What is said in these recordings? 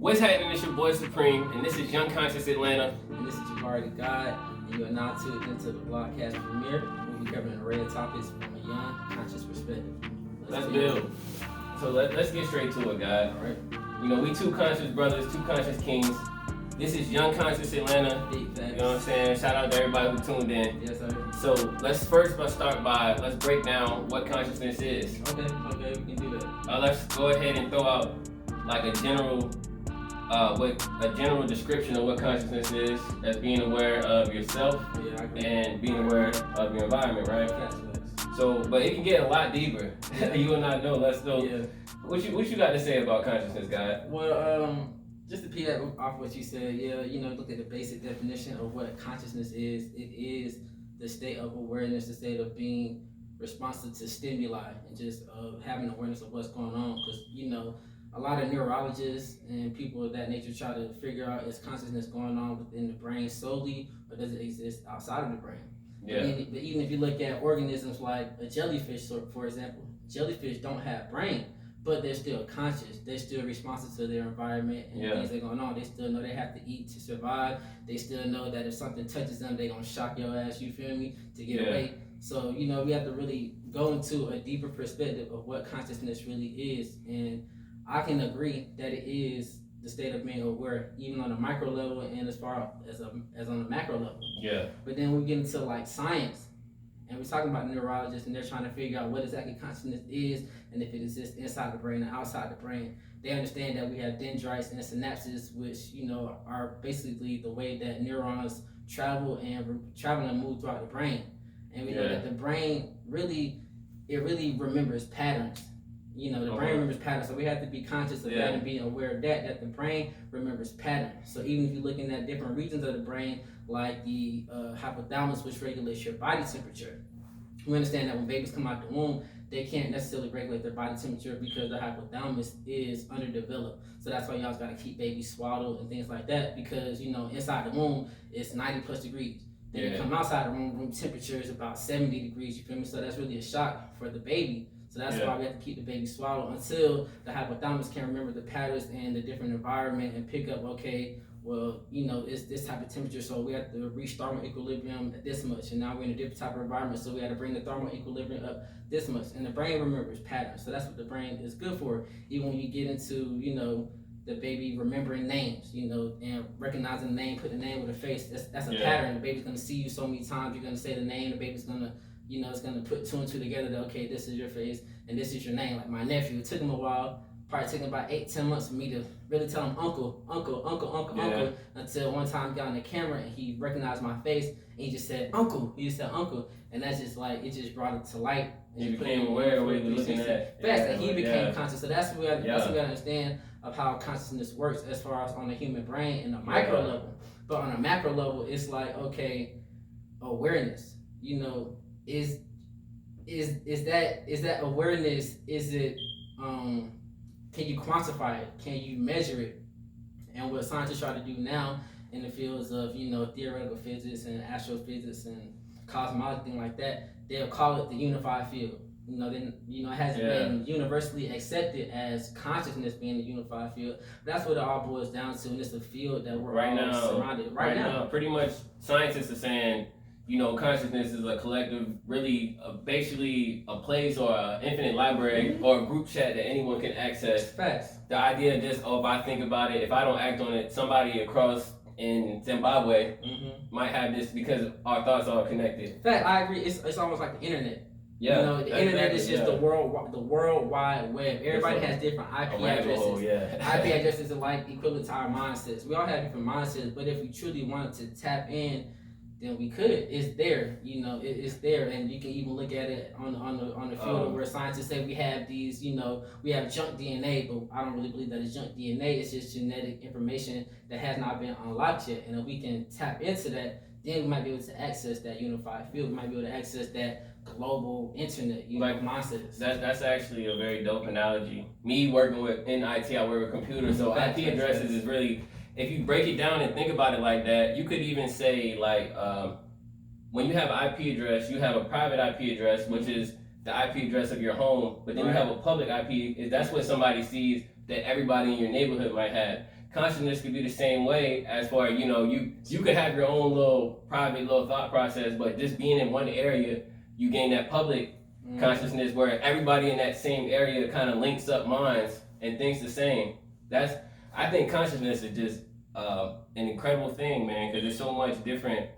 What's happening? It's your boy Supreme, and this is Young Conscious Atlanta. And this is Jabari the God, and you are now tuned into the Blogcast premiere. We'll be covering an array of topics from a young, conscious perspective. Let's build. So let's get straight to it, God. All right. You know, we two conscious brothers, two conscious kings. This is Young Conscious Atlanta. Big facts. You know what I'm saying? Shout out to everybody who tuned in. Yes, sir. So let's break down what consciousness is. Okay, we can do that. Let's go ahead and throw out like a general description of what consciousness is, as being aware of yourself and being aware of your environment, right? Facts. So, but it can get a lot deeper. You will not know. Let's know. Yeah. What you got to say about consciousness, God? Well, just to piggyback off what you said, look at the basic definition of what consciousness is. It is the state of awareness, the state of being responsive to stimuli, and just having awareness of what's going on. Because a lot of neurologists and people of that nature try to figure out, is consciousness going on within the brain solely, or does it exist outside of the brain? Yeah. But even if you look at organisms like a jellyfish, for example, jellyfish don't have brain, but they're still conscious. They're still responsive to their environment and things that are going on. They still know they have to eat to survive. They still know that if something touches them, they're going to shock your ass, you feel me, to get away. So, we have to really go into a deeper perspective of what consciousness really is. And I can agree that it is the state of being aware, even on a micro level and as far as on the macro level. Yeah. But then we get into like science, and we're talking about neurologists, and they're trying to figure out what exactly consciousness is, and if it exists inside the brain and outside the brain. They understand that we have dendrites and synapses, which are basically the way that neurons travel and move throughout the brain. And we know that the brain really remembers patterns. The brain remembers patterns, so we have to be conscious of that and being aware of that the brain remembers patterns. So even if you're looking at different regions of the brain, like the hypothalamus, which regulates your body temperature, we understand that when babies come out the womb, they can't necessarily regulate their body temperature because the hypothalamus is underdeveloped. So that's why y'all gotta keep babies swaddled and things like that, because inside the womb it's 90 plus degrees. Then you come outside the room temperature is about 70 degrees, you feel me? So that's really a shock for the baby. So that's why we have to keep the baby swaddled until the hypothalamus can remember the patterns and the different environment and pick up, it's this type of temperature, so we have to reach thermal equilibrium at this much, and now we're in a different type of environment, so we have to bring the thermal equilibrium up this much. And the brain remembers patterns, so that's what the brain is good for. Even when you get into, the baby remembering names, and recognizing the name, put the name with a face, that's a pattern. The baby's gonna see you so many times, you're gonna say the name, the baby's gonna it's going to put two and two together that, okay, this is your face and this is your name. Like my nephew, it took him a while, probably took him about 8-10 months for me to really tell him uncle, until one time he got on the camera and he recognized my face and he just said uncle. And that's just like, it just brought it to light. And you became aware of what he was looking at. Fast, and he became conscious. So that's what we gotta understand of how consciousness works as far as on the human brain in a micro level. But on a macro level, it's like, okay, awareness, is that awareness? Is it can you quantify it? Can you measure it? And what scientists try to do now in the fields of theoretical physics and astrophysics and cosmology, thing like that, they'll call it the unified field. It hasn't been universally accepted as consciousness being the unified field. But that's what it all boils down to, and it's a field that we're all surrounded right now. Pretty much, scientists are saying, consciousness is a collective, really, basically a place or an infinite library or a group chat that anyone can access. Facts. The idea of just, if I think about it, if I don't act on it, somebody across in Zimbabwe might have this because our thoughts are connected. Fact, I agree. It's almost like the internet. Yeah. The internet is just the world wide web. Everybody has different IP addresses. IP addresses are like equivalent to our mindsets. We all have different mindsets, but if we truly wanted to tap in, then we could. It's there, it's there, and you can even look at it on the field where scientists say we have these, we have junk DNA, but I don't really believe that it's junk DNA. It's just genetic information that has not been unlocked yet, and if we can tap into that, then we might be able to access that unified field. We might be able to access that global internet, mindsets. That's actually a very dope analogy. Me working in IT, I work with computers, so IP addresses is really. If you break it down and think about it like that, you could even say when you have an IP address, you have a private IP address, which is the IP address of your home, but then you have a public IP. That's what somebody sees that everybody in your neighborhood might have. consciousness could be the same way as far as, you could have your own little private little thought process, but just being in one area, you gain that public consciousness where everybody in that same area kind of links up minds and thinks the same. I think consciousness is just an incredible thing, man, because there's so much different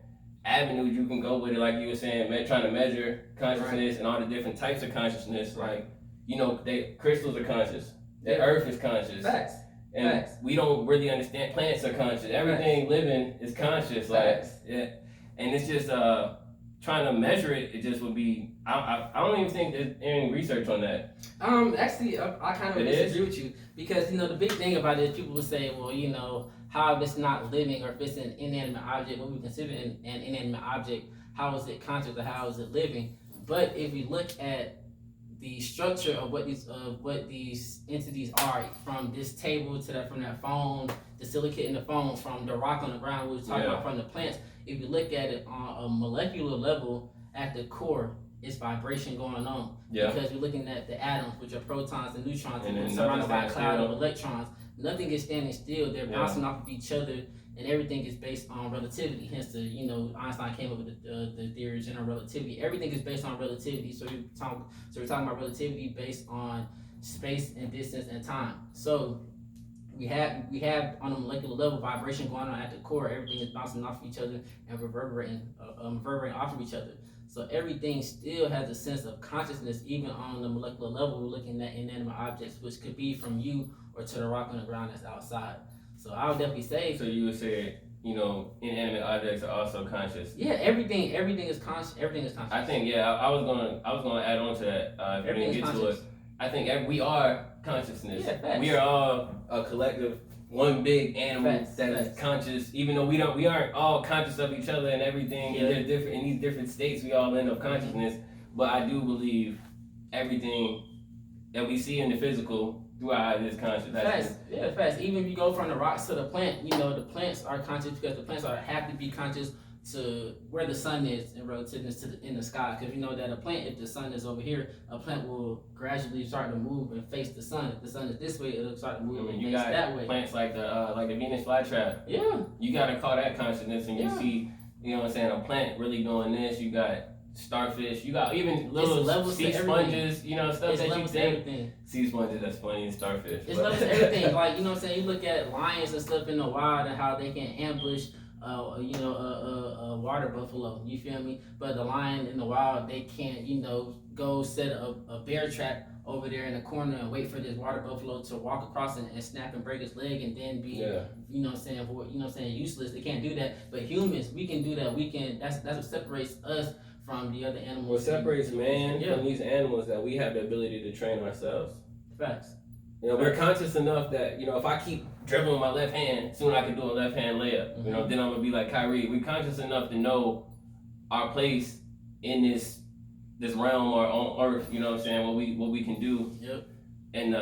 avenues you can go with it, like you were saying, trying to measure consciousness and all the different types of consciousness. Like, crystals are conscious, the earth is conscious. Facts. And Facts. we don't really understand plants are conscious. Everything living is conscious. Facts. And it's just trying to measure it. It just would be. I don't even think there's any research on that. Actually, I kind of disagree with you because the big thing about it is people will say, well, how if it's not living or if it's an inanimate object, what we consider an inanimate object, how is it conscious or how is it living? But if we look at the structure of what these entities are, from this table to from that phone, the silicate in the phone, from the rock on the ground we were talking about, from the plants, if you look at it on a molecular level, at the core, it's vibration going on. Yeah. Because you're looking at the atoms, which are protons and neutrons, and then surrounded by a cloud still of electrons. Nothing is standing still. They're bouncing off of each other, and everything is based on relativity. Hence, Einstein came up with the theory of general relativity. Everything is based on relativity. So we're talking about relativity based on space and distance and time. So we have on a molecular level vibration going on at the core. Everything is bouncing off of each other and reverberating off of each other. So everything still has a sense of consciousness, even on the molecular level. We're looking at inanimate objects, which could be from you or to the rock on the ground that's outside. So I would definitely say. So you would say, inanimate objects are also conscious. Yeah, everything is conscious. Everything is conscious. I think I was gonna add on to that. If we didn't get to it, I think we are consciousness. Yeah, facts. We are all a collective, one big animal that is conscious. Even though we aren't all conscious of each other and everything, and they're different in these different states. We all end up consciousness, but I do believe everything that we see in the physical through our eyes is conscious. Facts. Even if you go from the rocks to the plant, the plants are conscious because the plants have to be conscious to where the sun is in relativeness in the sky. Because that a plant, if the sun is over here, a plant will gradually start to move and face the sun. If the sun is this way, it'll start to move and face that way. Plants like the Venus flytrap. Yeah. You gotta call that consciousness, and you see, a plant really doing this. You got starfish. You got even little sea sponges. Stuff that you think. Sea sponges, that's funny, and starfish. It's levels to everything. Like you look at lions and stuff in the wild and how they can ambush a water buffalo, you feel me? But the lion in the wild, they can't, go set a bear trap over there in the corner and wait for this water buffalo to walk across and snap and break his leg and then be, useless. They can't do that. But humans, we can do that. That's what separates us from the other animals. What separates man from these animals that we have the ability to train ourselves. Facts. We're conscious enough that, if I keep dribbling my left hand, soon I can do a left hand layup. Then I'm going to be like Kyrie. We're conscious enough to know our place in this realm or on earth, what we can do. Yep. And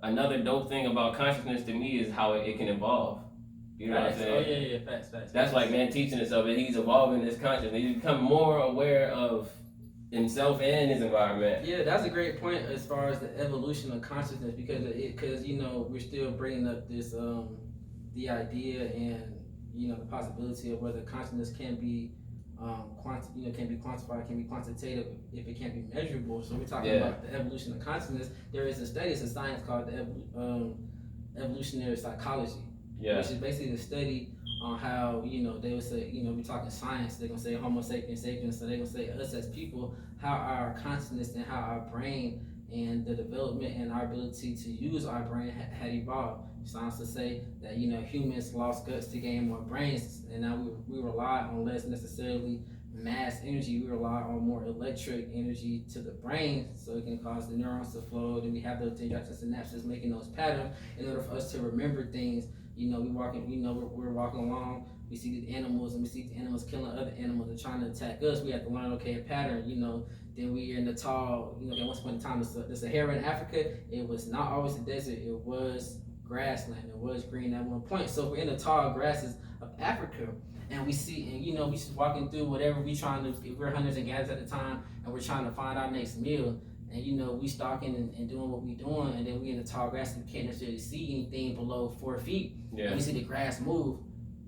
another dope thing about consciousness to me is how it can evolve. You know what I'm saying? Oh, yeah. Facts. That's like man teaching us of it. He's evolving his consciousness. He's become more aware of himself and his environment. Yeah, that's a great point as far as the evolution of consciousness because we're still bringing up this the idea and the possibility of whether consciousness can be can be quantified, can be quantitative if it can't be measurable. So we're talking about the evolution of consciousness. There is a study, it's a science called the evolutionary psychology, which is basically the study on how, they would say, we're talking science, they're going to say Homo sapiens sapiens, so they're going to say us as people, how our consciousness and how our brain and the development and our ability to use our brain had evolved. Science to say that, humans lost guts to gain more brains, and now we rely on less necessarily mass energy, we rely on more electric energy to the brain, so it can cause the neurons to flow, then we have those dendritic synapses making those patterns in order for us to remember things. We're walking along, we see the animals and we see the animals killing other animals and trying to attack us. We have to learn, a pattern, then we're in the tall, at once upon a time, the Sahara in Africa, it was not always a desert, it was grassland, it was green at one point. So we're in the tall grasses of Africa and we see, and we just walking through whatever we're hunters and gatherers at the time, and we're trying to find our next meal. and you know we stalking and doing what we doing, and then we in the tall grass and we can't necessarily see anything below 4 feet. And we see the grass move.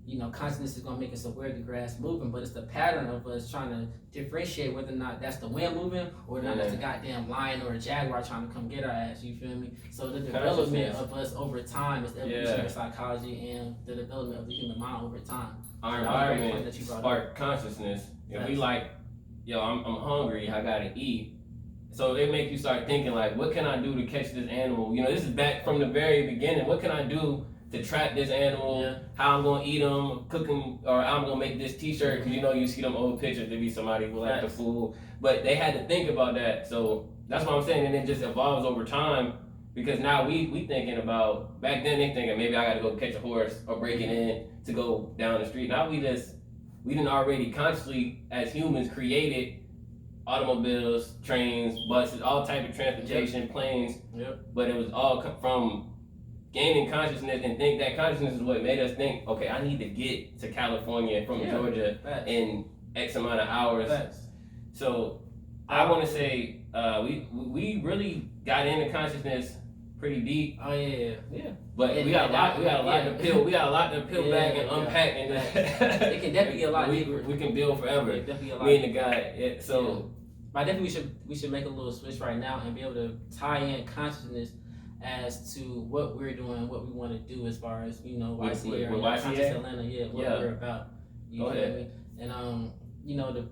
You know, consciousness is gonna make us aware of the grass moving, but it's the pattern of us trying to differentiate whether or not that's the wind moving or not that's a goddamn lion or a jaguar trying to come get our ass. You feel me? So the development of us over time is the evolutionary psychology and the development of the human mind over time. Our environment spark consciousness. If we like, yo, I'm hungry, I gotta eat. So it makes you start thinking like, what can I do to catch this animal? You know, this is back from the very beginning. What can I do to trap this animal? How I'm gonna eat them, cook them, or I'm gonna make this T-shirt? Because you know you see them old pictures, there be somebody who like the food, but they had to think about that. So that's what I'm saying, and it just evolves over time. Because now we thinking about, back then they thinking maybe I gotta go catch a horse or break it in to go down the street. Now we didn't already consciously as humans created automobiles, trains, buses, all type of transportation, planes. But it was all from gaining consciousness, and think that consciousness is what made us think, okay, I need to get to California from Georgia in X amount of hours. So I want to say we really got into consciousness pretty deep. Oh yeah. But we got a lot to peel. We got a lot to peel back and unpack, and it can definitely get a lot deeper. We can build forever. Me and the guy. But I definitely we should make a little switch right now and be able to tie in consciousness as to what we're doing, what we want to do as far as, you know, YCA or Conscious Atlanta, what we're about. You feel me? And you know, the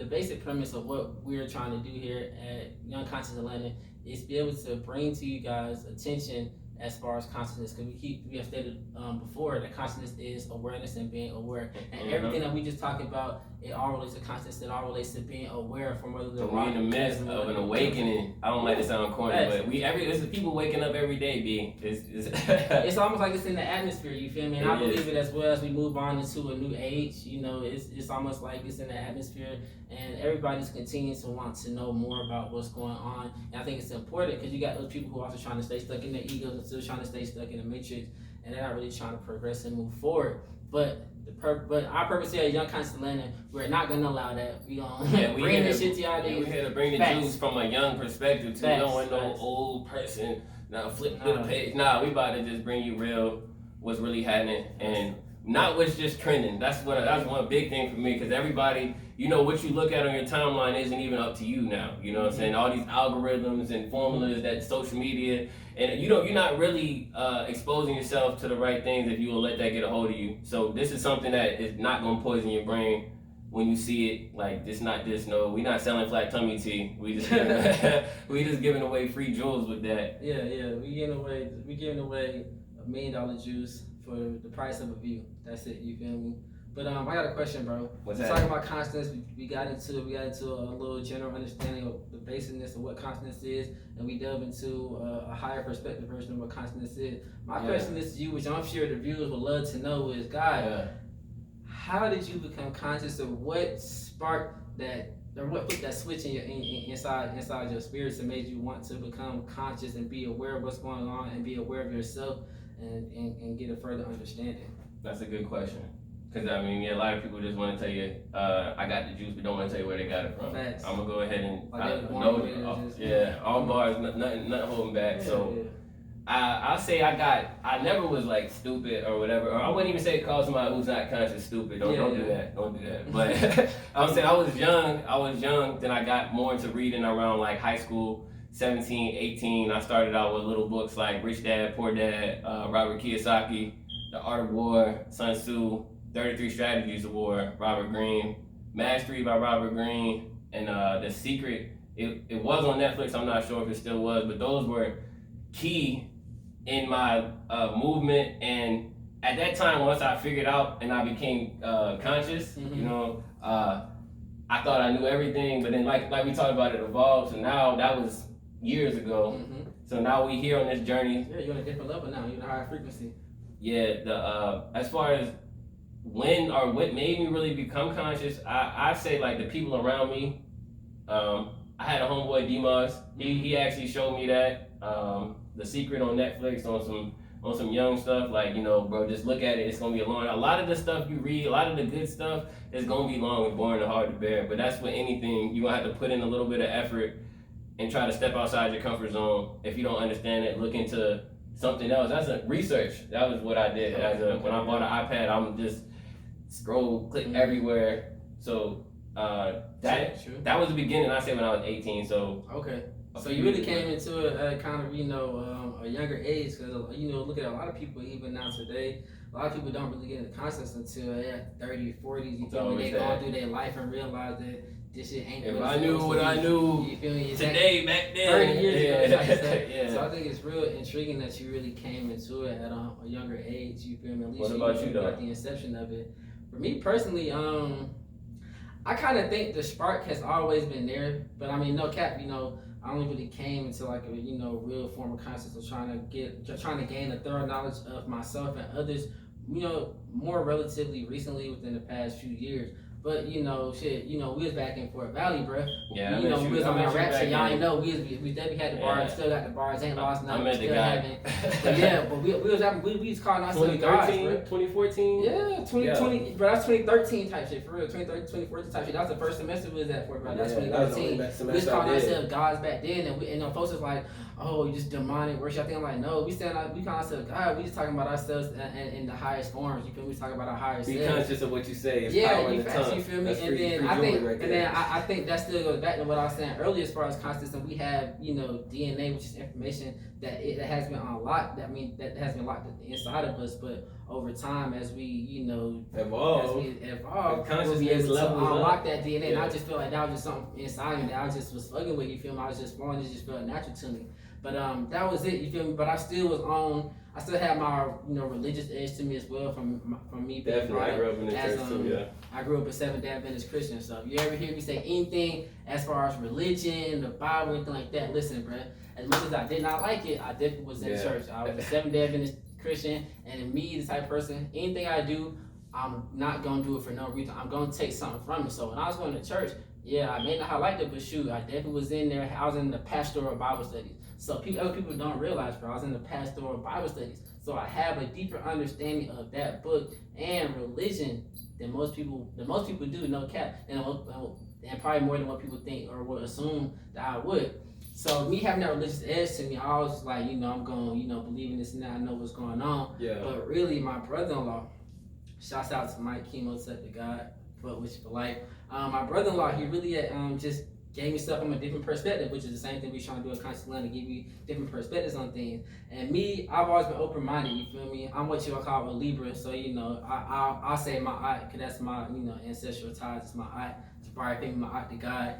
basic premise of what we're trying to do here at Young Conscious Atlanta is be able to bring to you guys attention as far as consciousness, because we have stated before that consciousness is awareness and being aware, and everything that we just talked about, it all relates to consciousness. It all relates to being aware from whether the we're in the midst of an awakening. I don't like to sound corny, but there's people waking up every day. It's almost like it's in the atmosphere. You feel me? And I believe it as well as we move on into a new age. You know, it's almost like it's in the atmosphere, and everybody's continuing to want to know more about what's going on. And I think it's important because you got those people who are also trying to stay stuck in their egos and still trying to stay stuck in the matrix, and they're not really trying to progress and move forward. But our purpose here at Young Conscious Atlanta, we're not gonna allow that. We gonna bring this shit to y'all. We're here to bring the juice from a young perspective too. We don't want no old person now flip through the page. Nah, we about to just bring you real, what's really happening, and not what's just trending. That's one big thing for me, because everybody, you know, what you look at on your timeline isn't even up to you now. You know what I'm saying? All these algorithms and formulas that social media, and you're not really exposing yourself to the right things if you will let that get a hold of you. So this is something that is not gonna poison your brain when you see it. Like, it's not this. No, we're not selling flat tummy tea. We just giving away free jewels with that. We giving away $1 million juice for the price of a view. That's it. You feel me? But I got a question, bro. What's that? Talking about consciousness, we got into a little general understanding of the basicness of what consciousness is, and we delve into a higher perspective version of what consciousness is. My question is to you, which I'm sure the viewers would love to know, is how did you become conscious, or what sparked that, or what put that switch in your inside your spirits and made you want to become conscious and be aware of what's going on and be aware of yourself and get a further understanding? That's a good question. Because, I mean, a lot of people just want to tell you, I got the juice, but don't want to tell you where they got it from. Facts. I'm going to go ahead and, all bars, nothing holding back. I'll say I never was like stupid or whatever, or I wouldn't even say call somebody who's not conscious stupid. Don't do that. But I would say I was young, then I got more into reading around like high school, 17, 18. I started out with little books like Rich Dad, Poor Dad, Robert Kiyosaki, The Art of War, Sun Tzu, 33 Strategies of War, Robert Greene, Mastery by Robert Greene, and The Secret. It was on Netflix. I'm not sure if it still was, but those were key in my movement. And at that time, once I figured out and I became conscious, you know, I thought I knew everything, but then like we talked about, it evolved. So now that was years ago. So now we here on this journey. Yeah, you're on a different level now. You're in a higher frequency. Yeah, as far as when or what made me really become conscious, I say like the people around me. I had a homeboy, D-Moss. He actually showed me that. The Secret on Netflix, on some young stuff, like, you know, bro, just look at it. It's gonna be a lot of the stuff you read, a lot of the good stuff is gonna be long and boring and hard to bear. But that's with anything. You're gonna have to put in a little bit of effort and try to step outside your comfort zone. If you don't understand it, look into something else. That's a research. That was what I did. When I bought an iPad, I'm just scroll, click everywhere. So that was the beginning. I said when I was 18. So okay. So you really came into it at kind of, a younger age, because, look at a lot of people even now today, a lot of people don't really get into concepts until 30s, 40s, you feel me? They go through their life and realize that this shit ain't if I knew what I knew you feel me? today, back then. 30 years ago. Yeah. So I think it's real intriguing that you really came into it at a younger age, you feel me? At least what about you, though? At the inception of it. For me personally, I kind of think the spark has always been there, but I mean, no cap, I only really came into like a real form of conscience of trying to gain a thorough knowledge of myself and others, more relatively recently within the past few years. But we was back in Fort Valley, bro. Yeah, we was on our rap shit. Y'all ain't know we definitely had the bars, still got the bars, ain't lost nothing. I met the guy. But yeah, but we was calling ourselves guys, bro. 2014? Yeah, 2020, bro. That's 2013 type shit, for real. 2013, 2014 type shit. That was the first semester we was at Fort Valley. That's 2013. We was calling ourselves guys back then, and folks was like, oh, you just demonic worship. I think I'm like, no, we call ourselves God. We just talking about ourselves in the highest forms. You feel me? We talking about our higher selves. Be conscious of what you say. It's yeah, power in the tongue. You feel me? That's And then I think that still goes back to what I was saying earlier as far as consciousness. And we have DNA, which is information that has been unlocked. That has been locked inside of us, but over time, as we evolve, we'll be able to unlock that DNA. And I just feel like that was just something inside me that I just was fucking with. You feel me? I was just flowing. It just felt natural to me. But that was it. You feel me? But I still had my religious edge to me as well from me being definitely. I grew up in the church too. Yeah. I grew up a Seventh-day Adventist Christian. So if you ever hear me say anything as far as religion, the Bible, anything like that, listen, bro. As much as I did not like it, I definitely was in church. I was a Seventh-day Adventist Christian, and me, the type of person, anything I do, I'm not gonna do it for no reason. I'm gonna take something from it. So when I was going to church, yeah, I may not have liked it, but shoot, I definitely was in there. I was in the pastoral Bible studies. So other people don't realize, bro, I was in the pastoral Bible studies. So I have a deeper understanding of that book and religion than most people do, no cap, and probably more than what people think or would assume that I would. So me having that religious edge to me, I was like, I'm going, believing this and that, I know what's going on. Yeah. But really, my brother-in-law, shouts out to Mike Chemo, set to God, but which for life. My brother-in-law, he really just gave me stuff from a different perspective, which is the same thing we're trying to do at Conscious Land, to give you different perspectives on things. And me, I've always been open-minded, you feel me? I'm what you call a Libra, so I'll say my aunt, because that's my ancestral ties, it's my aunt, Jabari, Femi, my aunt to God.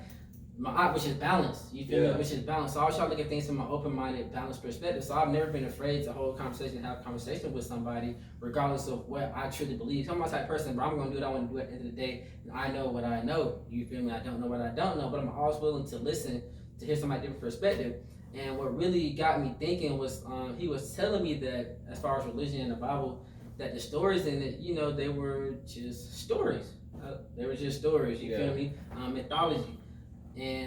My aunt, which is balanced, you feel me? Which is balanced. So I always try to look at things from an open-minded, balanced perspective. So I've never been afraid to hold a conversation, have a conversation with somebody, regardless of what I truly believe. I'm my type of person, but I'm gonna do what I want to do at the end of the day. And I know what I know. You feel me? I don't know what I don't know, but I'm always willing to listen to hear somebody's different perspective. And what really got me thinking was he was telling me that as far as religion and the Bible, that the stories in it, they were just stories. They were just stories. You feel me? Mythology.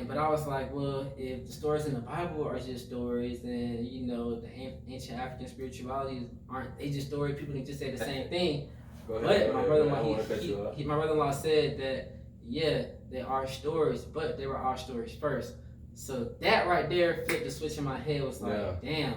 But I was like, well, if the stories in the Bible are just stories, then the ancient African spiritualities aren't they just stories? People can just say the same thing. But my brother-in-law said that they are stories, but they were our stories first. So that right there flipped the switch in my head. Was like, damn,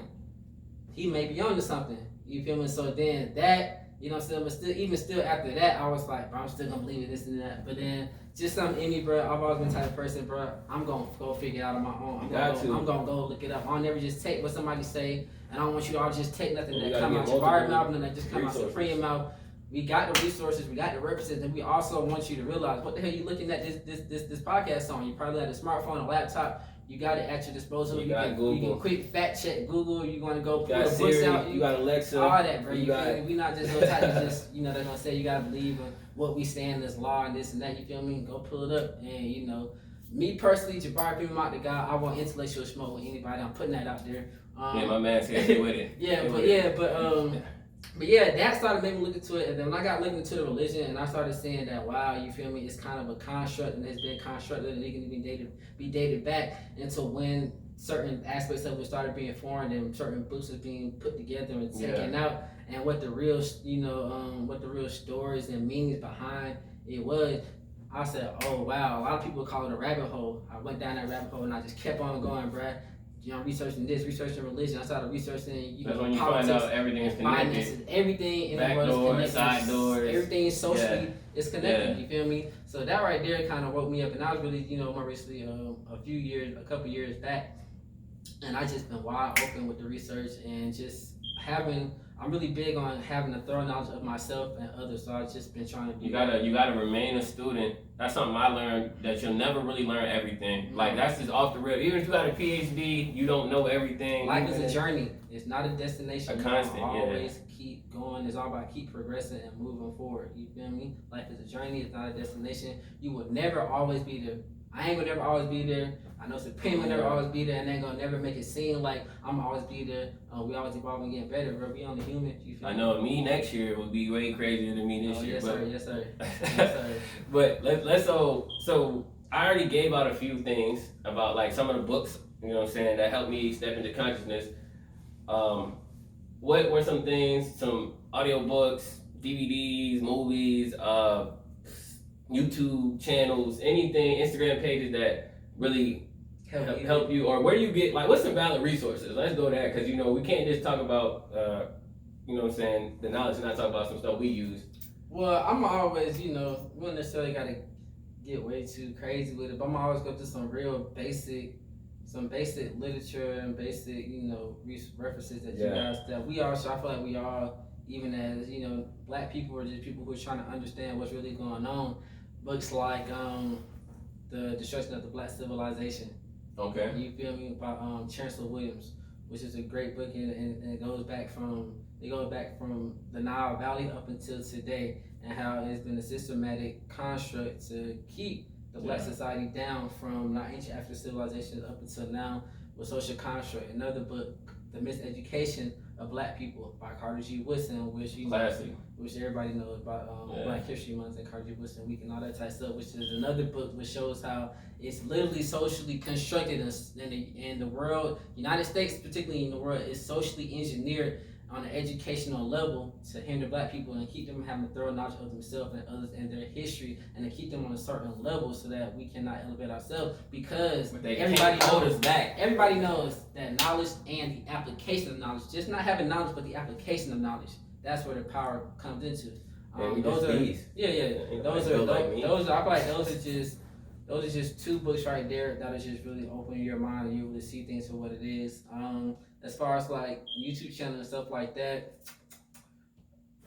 he may be onto something. You feel me? So then that. But still after that, I was like, bro, I'm still gonna believe in this and that. But then, just something in me, bro. I've always been the type of person, bro. I'm gonna go figure it out on my own. I'm gonna go look it up. I'll never just take what somebody say, and I don't want you to all just take nothing that come out your mouth and that just come out Supreme mouth. We got the resources, we got the representatives, and we also want you to realize what the hell you looking at this podcast on. You probably have a smartphone, a laptop. You got it at your disposal. You can quick fact check Google. You want to go pull the books out. You got Alexa. All that, bro. We not just no type of just they're gonna say you gotta believe in what we stand as law and this and that. You feel me? Go pull it up. And me personally, Jabari, people out the guy. I want intellectual smoke with anybody. I'm putting that out there. My man's here with it. But that started making me look into it, and then when I got looking into the religion, and I started saying that, wow, you feel me, it's kind of a construct, and it's been constructed, and it can even be dated back into when certain aspects of it started being foreign, and certain books was being put together and taken out, and what the real, what the real stories and meanings behind it was. I said, oh wow, a lot of people call it a rabbit hole. I went down that rabbit hole and I just kept on going, bruh. You know, researching this, researching religion. I started researching, That's when you find out everything is connected. Finances, everything in Back the world doors, is connected. side doors. Everything socially is connected. Yeah. You feel me? So that right there kind of woke me up, and I was really, you know, more recently, a couple years back, and I just been wide open with the research and just having. I'm really big on having a thorough knowledge of myself and others, so I've just been trying to be. You gotta remain a student. That's something I learned, that you'll never really learn everything. Mm-hmm. Like, that's just off the rip. Even if you got a PhD, you don't know everything. Life is a journey. It's not a destination. A constant, you always keep going. It's all about keep progressing and moving forward. You feel me? Life is a journey. It's not a destination. You will never always be there. I ain't gonna never always be there. I know Supreme will never always be there, and they ain't gonna never make it seem like I'm always be there. We always evolving and getting better, bro. We only human. You feel I know me next year would be way crazier than me this year. Yes, but, sir. Yes, sir. Yes, sir. But let's so I already gave out a few things about like some of the books, you know what I'm saying, that helped me step into consciousness. What were some things, some audiobooks, DVDs, movies, YouTube channels, anything, Instagram pages that really help you, or where do you get, like, what's some valid resources? Let's go there, because, you know, we can't just talk about, you know what I'm saying, the knowledge and not talk about some stuff we use. Well, I'm always, you know, we don't necessarily got to get way too crazy with it, but I'm always go through some basic literature and basic, you know, references that you guys, that we all, so I feel like we all, even as, you know, black people or just people who are trying to understand what's really going on, books like The Destruction of the Black Civilization. Okay. You feel me? By Chancellor Williams, which is a great book, and it goes back from the Nile Valley up until today, and how it's been a systematic construct to keep the black society down from not ancient African civilizations up until now with social construct. Another book, The Miseducation of Black People by Carter G. Woodson, which which everybody knows about Black History Month and Carter G. Woodson Week and all that type of stuff, which is another book which shows how it's literally socially constructed in the world, United States particularly in the world, is socially engineered on an educational level to hinder black people and keep them having a thorough knowledge of themselves and others and their history, and to keep them on a certain level so that we cannot elevate ourselves, because everybody knows back. Everybody knows that knowledge and the application of knowledge, just not having knowledge but the application of knowledge, that's where the power comes into. Those are I feel like those are just two books right there that'll just really open your mind and you really see things for what it is. As far as like YouTube channel and stuff like that.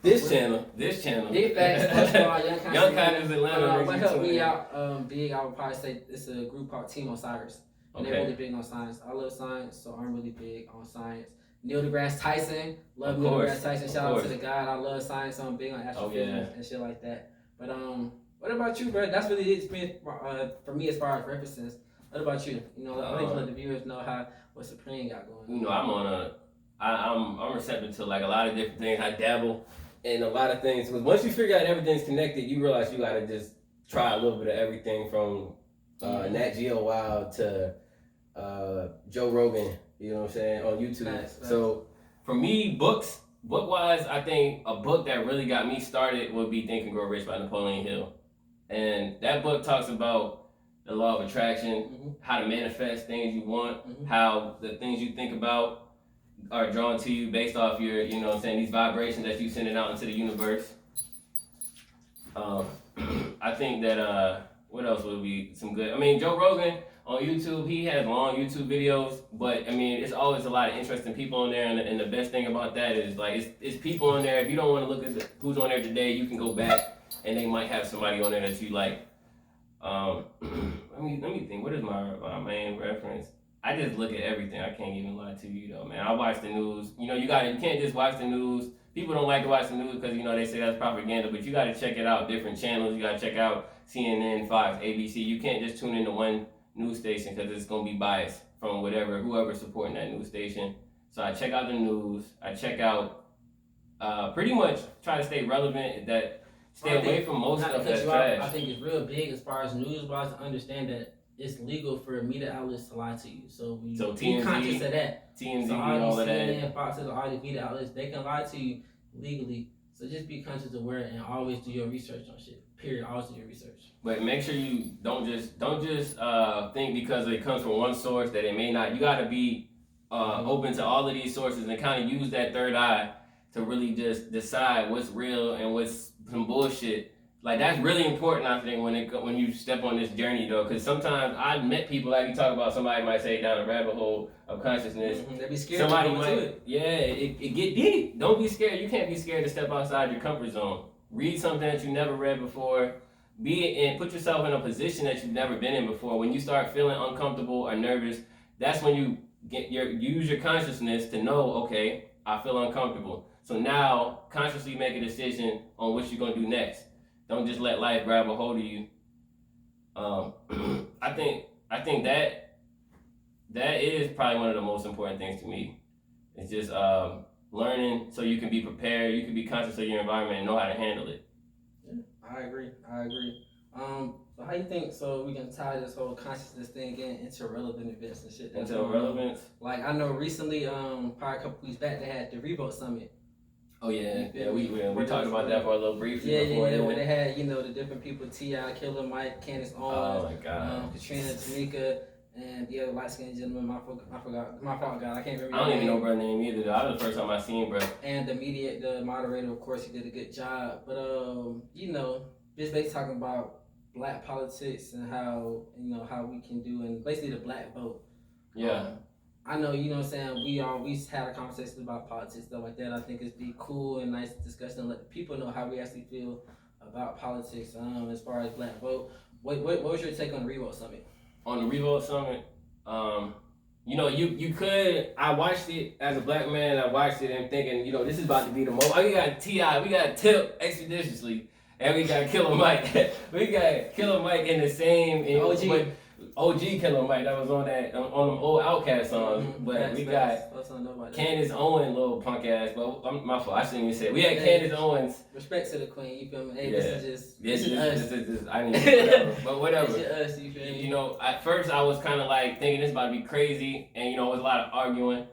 This channel. Big facts. First of all, Young Kindness Atlanta. What helped me out big, I would probably say it's a group called Team Osiris. And they're really big on science. I love science, so I'm really big on science. Neil deGrasse Tyson. Love Neil deGrasse Tyson. Shout out to the guy. I love science, so I'm big on astrophysics and shit like that. But what about you, bro? That's really it for me as far as references. What about you? You know, I think let the viewers know what Supreme got going on. You know, I'm receptive to like a lot of different things. I dabble in a lot of things, because once you figure out everything's connected, you realize you gotta just try a little bit of everything, from Nat Geo Wild to Joe Rogan. You know what I'm saying, on YouTube. Nice. So for me, book-wise, I think a book that really got me started would be Think and Grow Rich by Napoleon Hill. And that book talks about the law of attraction, how to manifest things you want, how the things you think about are drawn to you based off your, you know what I'm saying, these vibrations that you sending out into the universe. I think that, what else would be some good? I mean, Joe Rogan on YouTube, he has long YouTube videos, but I mean, it's always a lot of interesting people on there, and the best thing about that is like, it's people on there. If you don't want to look at who's on there today, you can go back and they might have somebody on there that you like. Let me think. What is my main reference? I just look at everything. I can't even lie to you though, man. I watch the news. You know, you can't just watch the news. People don't like to watch the news because, you know, they say that's propaganda, but you got to check it out. Different channels. You got to check out CNN, Fox, ABC. You can't just tune into one news station because it's gonna be biased from whoever's supporting that news station. So I check out the news. I check out pretty much try to stay relevant. Stay away from most stuff that's trash. I think it's real big as far as news-wise to understand that it's legal for media outlets to lie to you. So be conscious of that. TMZ, so all of that. CNN, Fox, all these media outlets, they can lie to you legally. So just be conscious of where and always do your research on shit. Period. Always do your research. But make sure you don't just think because it comes from one source that it may not. You got to be open to all of these sources and kind of use that third eye to really just decide what's real and what's some bullshit. Like that's really important, I think, when you step on this journey, though, because sometimes I met people like you talk about. Somebody might say down a rabbit hole of consciousness. They be scared. Somebody to go might, into it. yeah, it get deep. Don't be scared. You can't be scared to step outside your comfort zone. Read something that you never read before. And put yourself in a position that you've never been in before. When you start feeling uncomfortable or nervous, that's when you use your consciousness to know, okay, I feel uncomfortable. So now consciously make a decision on what you're gonna do next. Don't just let life grab a hold of you. I think that is probably one of the most important things to me. It's just learning so you can be prepared, you can be conscious of your environment and know how to handle it. Yeah, I agree. So how you think? So we can tie this whole consciousness thing again into relevant events and shit. Into relevance. Like I know recently, probably a couple weeks back, they had the Revolt Summit. Oh yeah, we talked about that for a little briefly before. Yeah, where they had the different people: T.I., Killer Mike, Candace Owens, oh my God, Katrina, Tamika, and the other light skinned gentleman. I forgot. My fault, God. I can't remember. I don't even know bro name either. That was the first time I seen bro. And the moderator, of course, he did a good job. But just basically talking about black politics and how we can do, and basically the black vote. Yeah. I know, what I'm saying, we always had a conversation about politics, stuff like that. I think it'd be cool and nice discussion and let the people know how we actually feel about politics as far as black vote. What was your take on the Revolt Summit? On the Revolt Summit, you could, I watched it as a black man, I watched it and thinking, this is about to be the moment. We got T.I., we got Tip expeditiously, and we got Killer Mike. We got Killer Mike in the same... OG Killer Mike that was on them old Outkast songs, but we got Candace Owens, little punk ass. But my fault, I shouldn't even say it. We had Candace Owens. Respect to the queen, you feel me? Hey, yeah. This is us. I mean, but whatever. This is us, you feel me? At first I was kind of like thinking this about to be crazy, and it was a lot of arguing.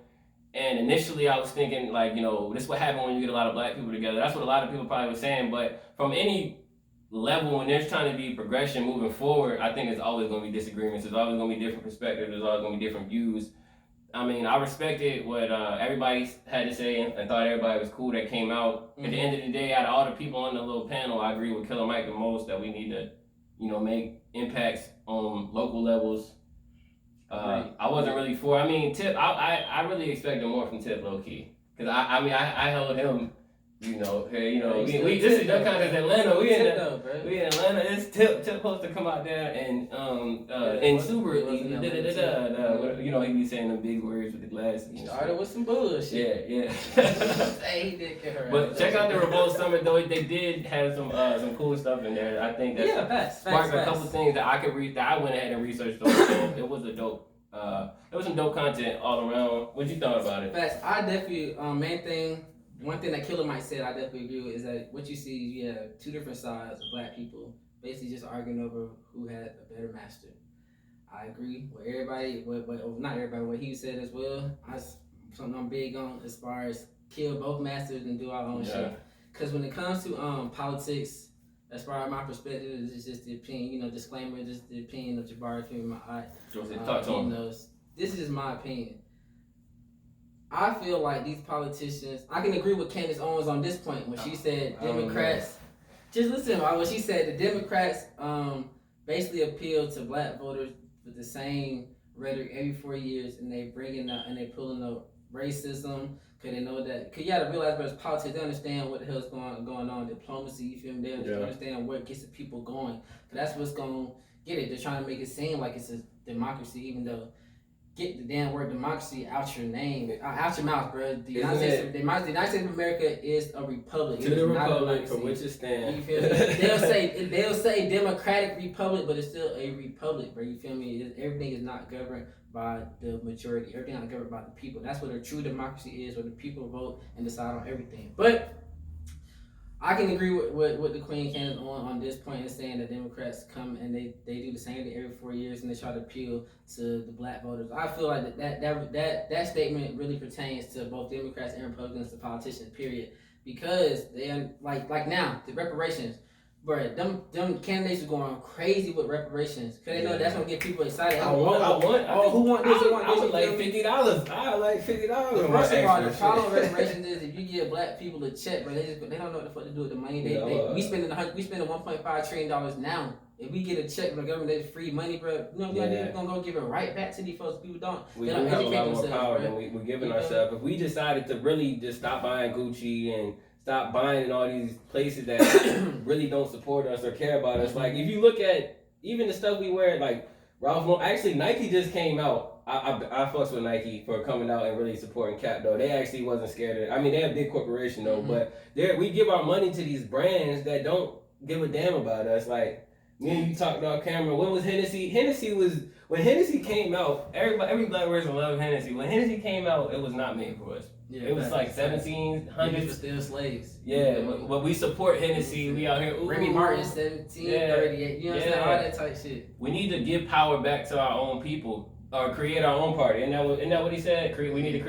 And initially I was thinking like, this is what happened when you get a lot of black people together. That's what a lot of people probably were saying. But from any level, when there's trying to be progression moving forward, I think it's always going to be disagreements. There's always going to be different perspectives. There's always going to be different views. I mean, I respected what everybody had to say and thought everybody was cool that came out. At the end of the day, out of all the people on the little panel, I agree with Killer Mike the most that we need to, make impacts on local levels. I wasn't really for. I mean, Tip. I really expected more from Tip, low key, because I held him. This is that kind of Atlanta. We in Atlanta. It's Tip supposed to come out there and exuberantly. He be saying the big words with the glasses. Started with some bullshit. Yeah. He did get her. But check out the Revolt Summit though. They did have some cool stuff in there. I think that sparked a couple things that I could read. That I went ahead and researched on. So it was a dope. It was some dope content all around. What you thought about it? Facts. I definitely main thing. One thing that Killer Mike said, I definitely agree with, is that what you see, you have two different sides of black people basically just arguing over who had a better master. I agree with everybody, not everybody, what he said as well. Something I'm big on as far as kill both masters and do our own shit. Because when it comes to politics, as far as my perspective, it's just the opinion, disclaimer, just the opinion of Jabari, Femi, my eye. This is just my opinion. I feel like these politicians, I can agree with Candace Owens on this point when she said Democrats, just listen to what she said, the Democrats basically appeal to black voters with the same rhetoric every 4 years, and they bringing out and they pulling up racism, because they know that, because you got to realize, but it's politics, they understand what the hell's going on, diplomacy, you feel me, they understand what gets the people going, that's what's going to get it. They're trying to make it seem like it's a democracy, even though get the damn word democracy out your name, out your mouth, bro. The United States of America is a republic. To the republic for which it stands. You feel me? They'll say democratic republic, but it's still a republic, bro. You feel me? Everything is not governed by the majority. Everything is not governed by the people. That's what a true democracy is, where the people vote and decide on everything. But I can agree with the Queen Candace on this point in saying that Democrats come and they do the same thing every 4 years and they try to appeal to the black voters. I feel like that statement really pertains to both Democrats and Republicans, to politicians, period. Because they like now the reparations. Bro, them candidates are going crazy with reparations because they know that's gonna get people excited. I want. Who want this? Who want this? I would like $50. I would like $50. First of all, the problem with reparations is if you give black people a check, bro, they don't know what the fuck to do with the money. We spending $1.5 trillion now. If we get a check from the government that's free money, bro, you know we're gonna go give it right back to these folks. People don't. We do have a lot more power than we're giving ourselves. If we decided to really just stop buying Gucci and stop buying in all these places that really don't support us or care about us. Like, if you look at even the stuff we wear, like Ralph Lauren, actually Nike just came out. I fucks with Nike for coming out and really supporting Cap though. They actually wasn't scared of it. I mean, they're a big corporation though, but we give our money to these brands that don't give a damn about us. Like, me and you talked about camera. When was Hennessy? When Hennessy came out, every black person loved Hennessy. When Hennessy came out, it was not made for us. Yeah, it was like 1700s. Were still slaves. Yeah, but we support Hennessy. We out here. Remy Martin, 1738. You know what I'm saying? All that type shit. We need to give power back to our own people, or create our own party. Isn't that what he said? We need to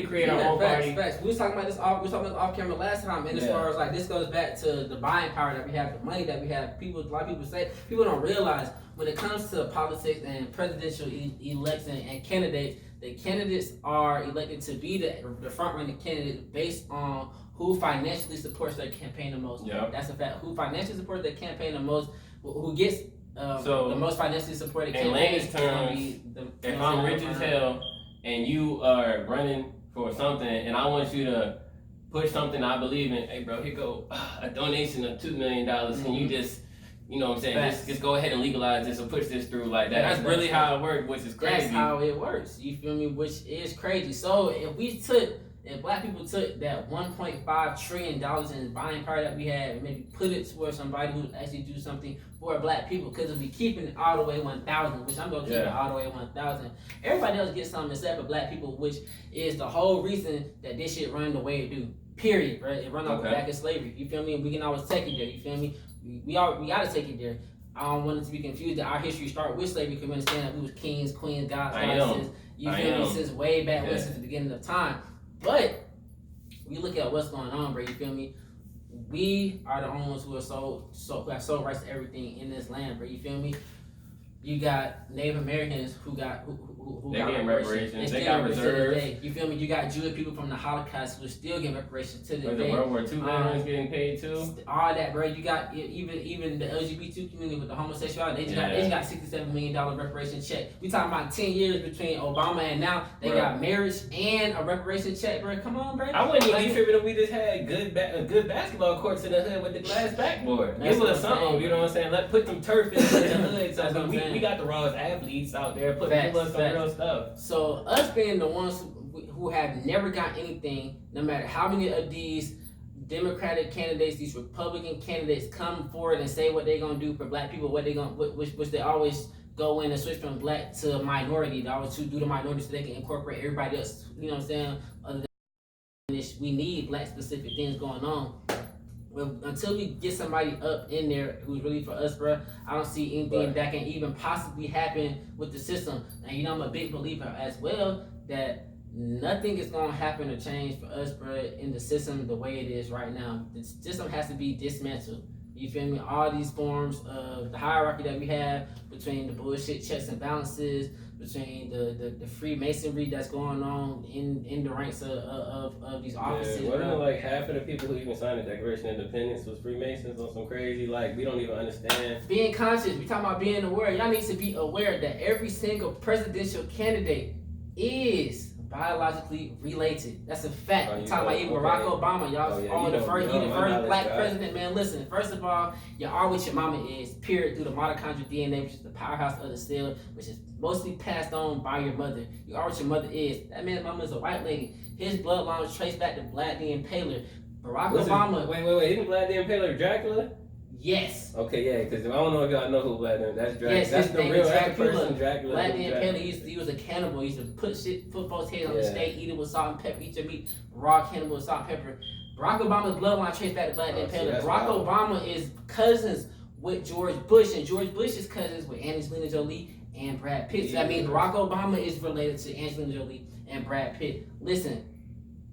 create our own party. Facts. We was talking about this off camera last time, and as far as like this goes back to the buying power that we have, the money that we have. A lot of people say people don't realize when it comes to politics and presidential election and candidates. The candidates are elected to be the front-running candidate based on who financially supports their campaign the most. Yep. That's a fact. Who financially supports their campaign the most, who gets the most financially supported campaign. In layman's terms, if I'm rich as hell and you are running for something and I want you to push something I believe in, hey bro, here go a donation of $2 million. Can you just... You know what I'm saying? Just go ahead and legalize this or push this through like that. That's really how it works, which is crazy. That's how it works. You feel me? Which is crazy. So if black people took that $1.5 trillion in buying power that we have and maybe put it towards somebody who would actually do something for black people, because if we keeping it all the way 1,000, which I'm gonna keep it all the way 1,000, everybody else gets something except for black people, which is the whole reason that this shit run the way it do. Period, right? It run off the back of slavery. You feel me? We can always take it there. You feel me? We gotta take it there. I don't want it to be confused that our history start with slavery because we understand that we was kings, queens, gods, goddesses. You feel me? Since way back when, since the beginning of time. But we look at what's going on, bro. You feel me? We are the only ones who have sole rights to everything in this land, bro. You feel me? You got Native Americans who got reparations. They got reserves. You feel me? You got Jewish people from the Holocaust who still get reparations to this day. The World War II veterans getting paid too. All that, bro. You got even the LGBT community with the homosexuality. They just got $67 million reparation check. We talking about 10 years between Obama and now. They got marriage and a reparation check, bro. Come on, bro. I wouldn't even be tripping if we just had good basketball courts in the hood with the glass backboard. Give us something. You know what I'm saying? Let's put some turf in the hood. So we got the rawest athletes out there putting some real stuff. So us being the ones who have never got anything, no matter how many of these Democratic candidates, these Republican candidates come forward and say what they're gonna do for black people, which they always go in and switch from black to minority. They always do the minority so they can incorporate everybody else. You know what I'm saying? Other than this, we need black specific things going on. Well, until we get somebody up in there who's really for us, bro, I don't see anything that can even possibly happen with the system. And you know, I'm a big believer as well that nothing is gonna happen or change for us, bro, in the system the way it is right now. The system has to be dismantled. You feel me? All these forms of the hierarchy that we have between the bullshit checks and balances, between the Freemasonry that's going on in the ranks of these offices. Wasn't like half of the people who even signed the Declaration of Independence was Freemasons or some crazy, like, we don't even understand. Being conscious, we talking about being aware. Y'all need to be aware that every single presidential candidate is biologically related. That's a fact. We're talking about even Barack Obama, y'all. The first black president, man. Listen, first of all, you are what your mama is, period, through the mitochondrial DNA, which is the powerhouse of the cell, which is mostly passed on by your mother. You are what your mother is. That man's mama is a white lady. His bloodline was traced back to Vlad the Impaler. Barack Obama. Wait. Isn't Vlad the Impaler Dracula? Yes. Okay, yeah, because I don't know if y'all know who Vlad is. That's Dracula. Yes, that's the real person, Dracula. Vlad the Impaler, he was a cannibal. He used to put folks' heads on the stake, eat it with salt and pepper, eat your meat, raw cannibal with salt and pepper. Barack Obama's bloodline traced back to Vlad the Impaler. Barack Obama is cousins with George Bush, and George Bush is cousins with Angelina Jolie and Brad Pitt. So that means Barack Obama is related to Angelina Jolie and Brad Pitt. Listen,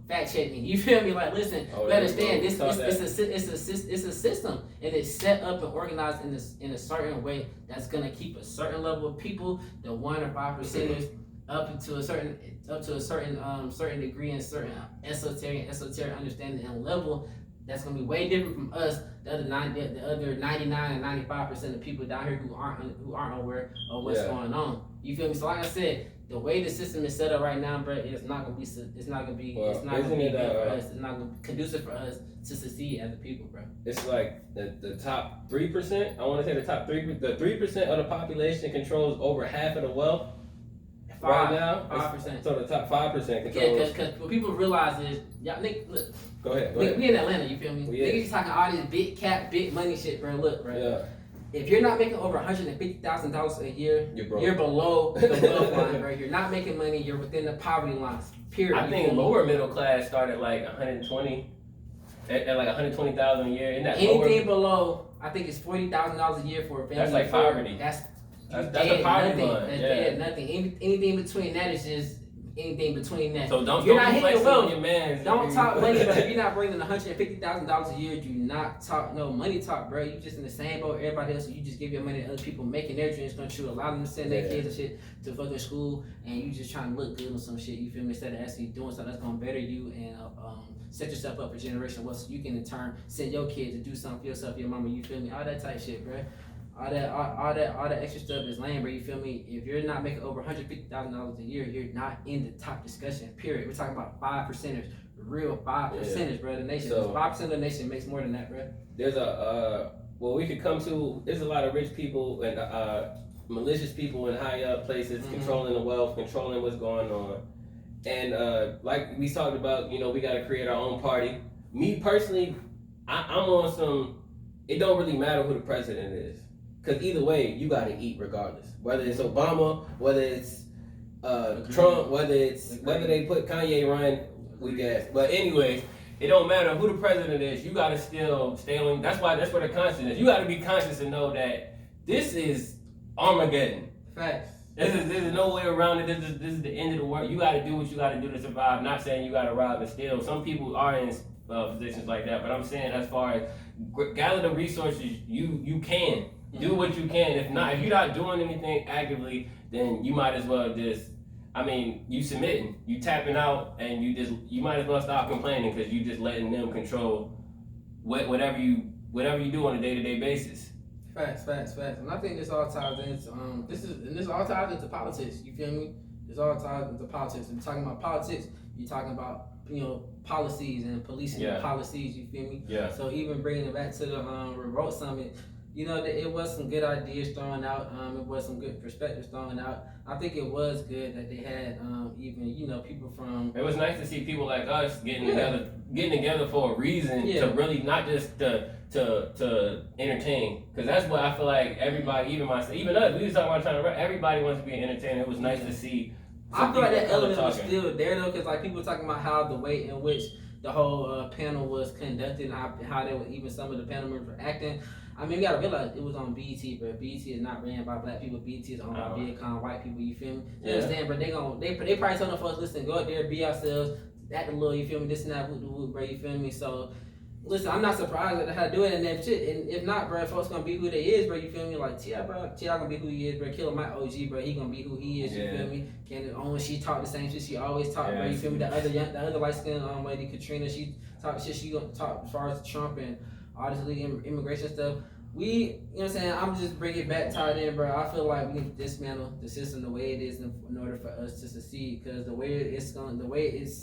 fact check me. You feel me? Like, listen, you understand this? It's a system, and it's set up and organized in a certain way that's gonna keep a certain level of people, the 1 or 5%ers, up to a certain certain degree and certain esoteric understanding and level. That's gonna be way different from us, the other 99 and 95% of people down here who aren't aware of what's going on. You feel me? So like I said, the way the system is set up right now, bro, it's not gonna be good for us. It's not gonna be conducive for us to succeed as a people, bro. It's like the top 3%. I want to say the top 3%. The 3% of the population controls over half of the wealth. Right now, 5%. So the top 5% controls. Yeah, because what people realize is, y'all, nigga, look. Go ahead. We in Atlanta, you feel me? Yeah. Niggas talking all this big cap, big money shit, bro. Look, bro. Yeah. If you're not making over $150,000 a year, you're below the wealth line, bro. You're not making money. You're within the poverty lines. Period. I think lower middle class start at like 120, at like 120,000 a year. Isn't that anything below? I think it's $40,000 a year for a family. That's like poverty. That's the poverty line. That's dead nothing. Anything between that is just anything between that. So don't you're not hitting on your man. Don't talk money, but if you're not bringing $150,000 a year, do not talk no money talk, bro. You just in the same boat everybody else. So you just give your money to other people making their dreams come true. Allow them to send their kids and shit to fucking school, and you just trying to look good on some shit. You feel me? Instead of actually doing something that's gonna better you and set yourself up for generation. What so you can in turn send your kids to do something for yourself, your mama. You feel me? All that type shit, bro. All that extra stuff is lame, bro. You feel me? If you're not making over $150,000 a year, you're not in the top discussion. Period. We're talking about 5%ers, real 5%ers, bro. The nation, 5% of the nation makes more than that, bro. There's we could come to. There's a lot of rich people and malicious people in high up places controlling the wealth, controlling what's going on, and like we talked about, we got to create our own party. Me personally, I'm on some. It don't really matter who the president is. Because either way, you got to eat regardless. Whether it's Obama, whether it's Trump, whether they put Kanye run, we guess. But anyway, it don't matter who the president is. You got to still stay on. That's where the conscience is. You got to be conscious and know that this is Armageddon. Facts. This is no way around it. This is the end of the world. You got to do what you got to do to survive. Not saying you got to rob and steal. Some people are in positions like that. But I'm saying as far as gather the resources you can. Do what you can. If you're not doing anything actively, then you might as well you submitting, you tapping out, and you might as well stop complaining because you just letting them control whatever you do on a day-to-day basis. Facts. And I think this all ties into this all ties into politics. You feel me? This all ties into politics. If you're talking about politics, you're talking about policies and policing policies. You feel me? Yeah. So even bringing it back to the Revolt Summit. It was some good ideas thrown out. It was some good perspectives thrown out. I think it was good that they had people from. It was nice to see people like us getting together for a reason to really not just to entertain. Because that's what I feel like everybody, even us, we was talking about trying to. Everybody wants to be entertained. It was nice to see. I feel like that element was still there though, because like people were talking about how the way in which the whole panel was conducted, and how they were even some of the panel members were acting. I mean, we gotta realize it was on BET, but BET is not ran by black people. BET is owned by Viacom white people. You feel me? You understand, bro? They probably told them folks, listen, go out there, be ourselves, act a little. You feel me? This and that, whoop, bro. You feel me? So, listen, I'm not surprised at how to do it and that shit. And if not, bro, folks gonna be who they is, bro. You feel me? Like T.I., bro. T.I. gonna be who he is, bro. Killer Mike OG, bro. He gonna be who he is. You feel me? Candace Owens, she talked the same shit she always talked, bro. You feel me? The other light skinned lady, Katrina, she talked shit. She gonna talk as far as Trump and all this legal immigration stuff. You know what I'm saying? I'm just bringing it back tied in, bro. I feel like we need to dismantle the system the way it is in order for us to succeed. Because the way it's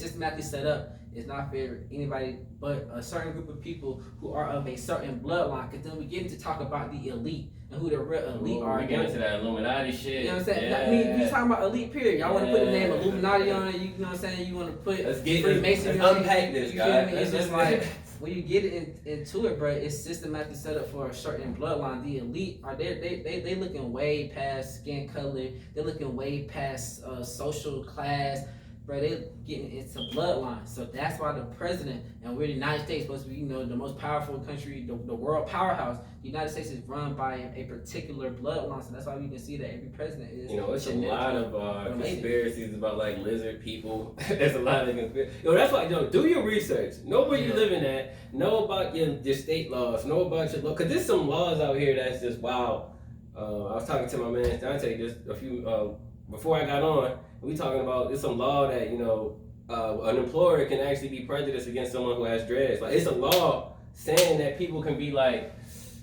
systematically set up is not fair to anybody but a certain group of people who are of a certain bloodline. Because then we get into talk about the elite and who the real elite are. We get into that Illuminati shit. You know what I'm saying? I mean, we talking about elite period. Y'all want to put the name Illuminati on it. You know what I'm saying? You want to put Freemasonry on it. Let's unpack this, guys. It's just like. When you get into it, bro, it's systematically set up for a certain bloodline. The elite are they looking way past skin color. They're looking way past social class. bro, they getting into bloodlines. So that's why the president, and we're the United States, supposed to be, the most powerful country, the world powerhouse. The United States is run by a particular bloodline. So that's why we can see that every president is. It's a lot of conspiracies about like lizard people. There's a lot of conspiracies. That's why, do your research. Know where you're living at. Know about your state laws. Know about your law. Because there's some laws out here that's just wow. I was talking to my man Dante just a few before I got on. We talking about it's some law that an employer can actually be prejudiced against someone who has dreads. Like it's a law saying that people can be like,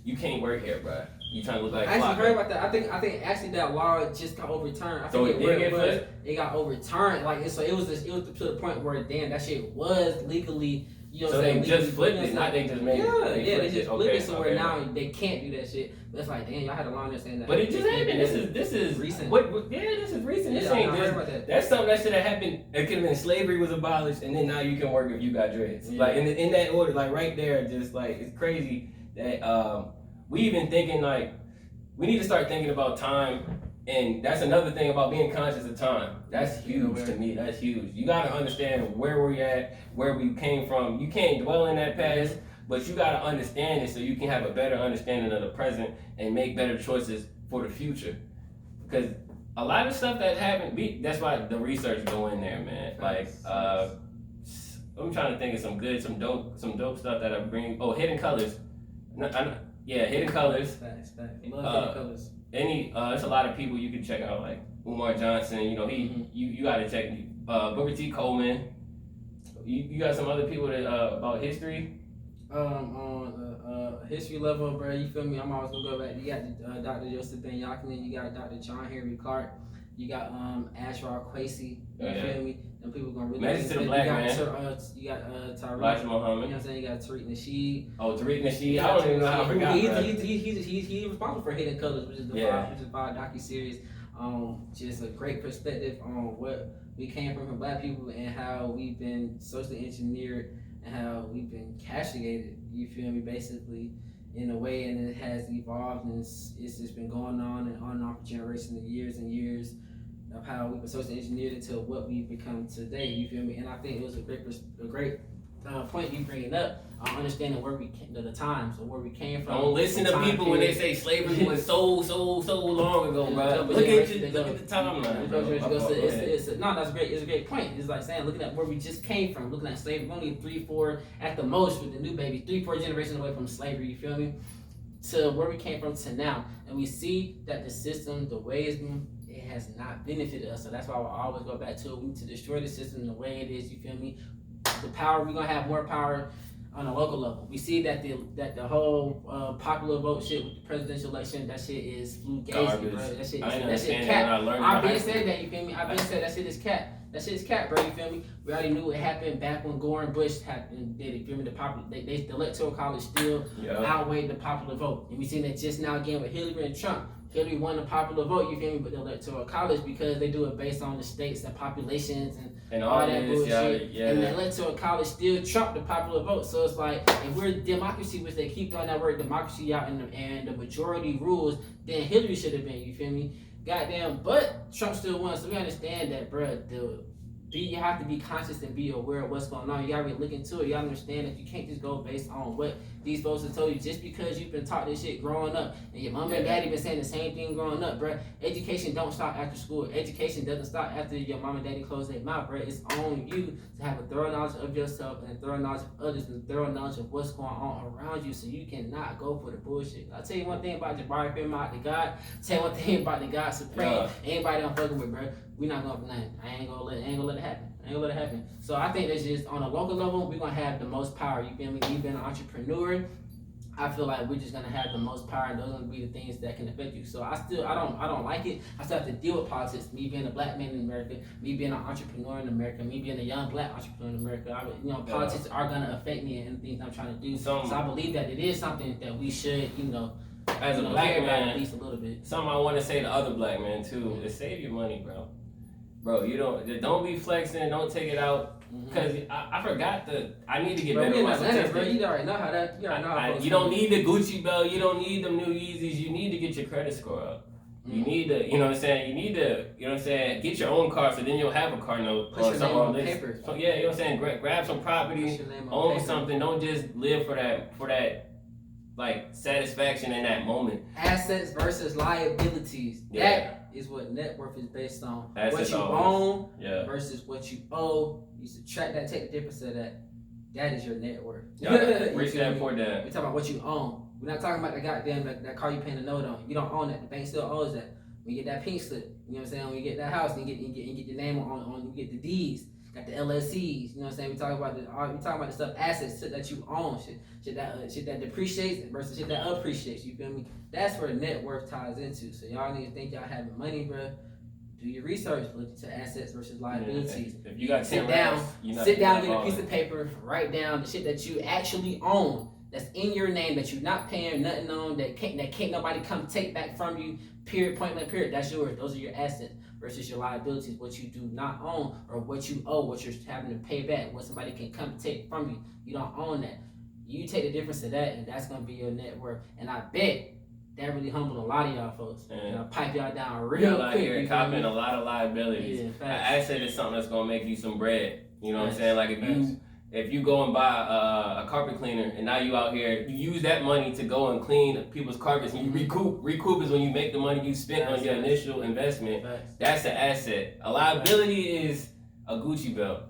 you can't work here, bro. You trying to look like. I actually heard about that. I think actually that law just got overturned. I think it got overturned. Like so it was to the point where that shit was legally. So they just flipped it, not they just made it. They just flipped it where now they can't do that shit. But it's like, damn, y'all had a law there saying that. But it just happened. This is recent. This is recent. This ain't just. That's something that should have happened. It could have been slavery was abolished, and then now you can work if you got dreads. Yeah. Like in that order, like right there, just like it's crazy that we even thinking like we need to start thinking about time. And that's another thing about being conscious of time. That's huge to me. That's huge. You got to understand where we're at, where we came from. You can't dwell in that past, but you got to understand it so you can have a better understanding of the present and make better choices for the future. Because a lot of stuff that happened, that's why the research go in there, man. Like, I'm trying to think of some dope stuff that I bring. Oh, Hidden Colors. Hidden Colors. Facts. Love Hidden Colors. There's a lot of people you can check out, like Umar Johnson. You got to check Booker T. Coleman. You got some other people that about history. On history level, bro, you feel me? I'm always gonna go back. You got Dr. Joseph Ben Yakinen. You got Dr. John Henry Clark. You got Ashrar Kwesi. You feel me? And people gonna really. Message to the black man. You got Tariq. Elijah Muhammad. You know what I'm saying? You got Tariq Nasheed. Oh, Tariq Nasheed. I don't even know how I forgot. He's responsible for Hidden Colors, which is the five docu-series. Just a great perspective on what we came from black people and how we've been socially engineered and how we've been castigated. You feel me? Basically, in a way, and it has evolved and it's just been going on and on for generations and years of how we've been socially engineered into what we've become today. You feel me? And I think it was a great point you bringing up. Understanding where we came, the times or where we came from. Don't listen to people when they say slavery was so long ago, bro. Look at the timeline. That's great. It's a great point. It's like saying looking at where we just came from, looking at slavery, only 3-4 at the most with the new baby, 3-4 generations away from slavery. You feel me? To where we came from to now, and we see that the system, the way it's been, it has not benefited us. So that's why I always go back to it. We need to destroy the system the way it is. You feel me? The power, we're gonna have more power on a local level. We see that the whole popular vote shit with the presidential election, that shit is fugazi, bro. That shit cap. I've been saying that, you feel me? I've been saying that shit is cap. That shit is cap, bro. You feel me? We already knew what happened back when Gore and Bush happened. Did it? You feel me? The electoral college still outweighed the popular vote, and we seen that just now again with Hillary and Trump. Hillary won the popular vote, you feel me, but the electoral college because they do it based on the states and populations and all that bullshit. And the electoral college still trumped the popular vote. So it's like, if we're democracy, which they keep throwing that word democracy out and the majority rules, then Hillary should have been, you feel me? Goddamn, but Trump still won. So we understand that, bro. You have to be conscious and be aware of what's going on. You gotta be looking into it. You gotta understand that you can't just go based on what these folks have told you just because you've been taught this shit growing up and your mom and daddy been saying the same thing growing up, bro. Education don't stop after school. Education doesn't stop after your mom and daddy close their mouth, bro. It's on you to have a thorough knowledge of yourself and a thorough knowledge of others and a thorough knowledge of what's going on around you so you cannot go for the bullshit. I'll tell you one thing about Jabari, Femi out the God. Tell you one thing about the God Supreme. Anybody I'm fucking with, bro. We not going for nothing. I ain't gonna let it happen. So I think that's just on a local level, we're gonna have the most power. You feel me? Me being an entrepreneur, I feel like we're just gonna have the most power, and those are gonna be the things that can affect you. So I don't like it. I still have to deal with politics. Me being a black man in America, me being an entrepreneur in America, me being a young black entrepreneur in America. Politics are gonna affect me and things I'm trying to do. So I believe that it is something that we should, as a black man, at least a little bit. Something I want to say to other black men too is save your money, bro. Bro, don't be flexing. Don't take it out. Cause I forgot I need to get better with my statistics. Bro, you already know how that. You don't need the Gucci belt. You don't need them new Yeezys. You need to get your credit score up. You need to, you know what I'm saying? You need to, you know what I'm saying, get your own car so then you'll have a car note. Put your name on paper. So yeah, you know what I'm saying? Grab some property, own something. Don't just live for that like satisfaction in that moment. Assets versus liabilities. Yeah. That is what net worth is based on. Assets what you always. own versus what you owe. You subtract that, take the difference of that. That is your net worth. Rich dad, poor dad. We're talking about what you own. We're not talking about the goddamn that car you paying a note on. You don't own that. The bank still owns that. When you get that pink slip, you know what I'm saying? When you get that house, you get your name on you get the deeds, got the LLCs. You know what I'm saying? We talking about the stuff, assets, shit that you own, shit that depreciates versus shit that appreciates. You feel me? That's where net worth ties into. So y'all need to think y'all having money, bro. Do your research. Look into assets versus liabilities. If you got sit down, get a piece of paper, write down the shit that you actually own. That's in your name, that you're not paying nothing on, that can't nobody come take back from you. Period. Point blank. Period. That's yours. Those are your assets versus your liabilities. What you do not own or what you owe, what you're having to pay back, what somebody can come take from you. You don't own that. You take the difference of that, and that's gonna be your net worth. And I bet that really humbled a lot of y'all folks. And I'll pipe y'all down real quick. You're copping a lot of liabilities. Yeah, an asset is something that's gonna make you some bread. You know what I'm saying? Like if you go and buy a carpet cleaner and now you out here, you use that money to go and clean people's carpets and you recoup is when you make the money you spent on your initial investment. That's an asset. A liability is a Gucci belt.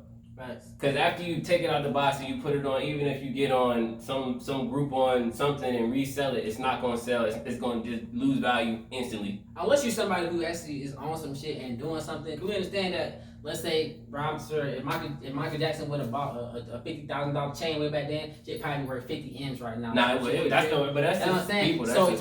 Because after you take it out the box and you put it on, even if you get on some group on something and resell it, it's not going to sell. It's going to just lose value instantly. Unless you're somebody who actually is on some shit and doing something. We understand that. Let's say if Michael Jackson would have bought a $50,000 chain way back then, it probably worth 50 M's right now. That's what I'm saying. People. So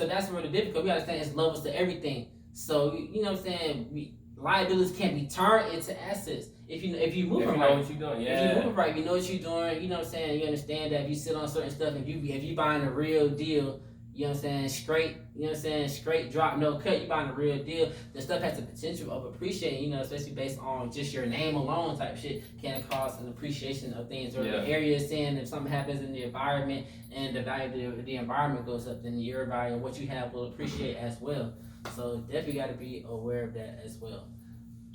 that's where the difficulty. We understand it's levels to everything. So you know what I'm saying. Liabilities can be turned into assets if you move right. If you know what you're doing, yeah. If you move right, you know what you're doing. You know what I'm saying. You understand that if you sit on certain stuff, if you buying a real deal. You know what I'm saying? Straight, you know what I'm saying? Straight drop, no cut. You buying a real deal. The stuff has the potential of appreciating, you know, especially based on just your name alone type shit can cause an appreciation of things. Or the area is saying if something happens in the environment and the value of the environment goes up, then your value and what you have will appreciate as well. So definitely got to be aware of that as well.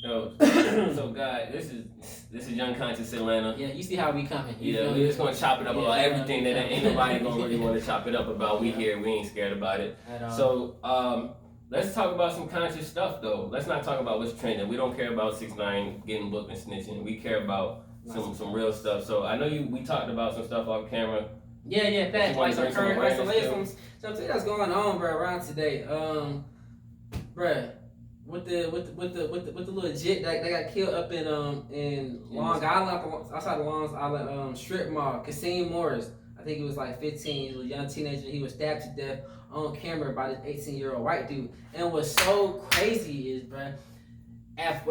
Yo, so guys, this is Young Conscious Atlanta. Yeah, you see how we coming. We're just gonna chop it up about everything that ain't nobody gonna really want to chop it up about. We here, we ain't scared about it. So let's talk about some conscious stuff though. Let's not talk about what's trending. We don't care about 6ix9ine getting booked and snitching. We care about some real stuff. So I know we talked about some stuff off camera. Yeah, facts. Like some current something that's going on, bro, around today. Bruh. With the little jit that got killed up in Long Island, outside of Long Island strip mall, Kasim Morris. I think he was like 15. He was a young teenager. He was stabbed to death on camera by this 18-year-old white dude. And what's so crazy is, bruh,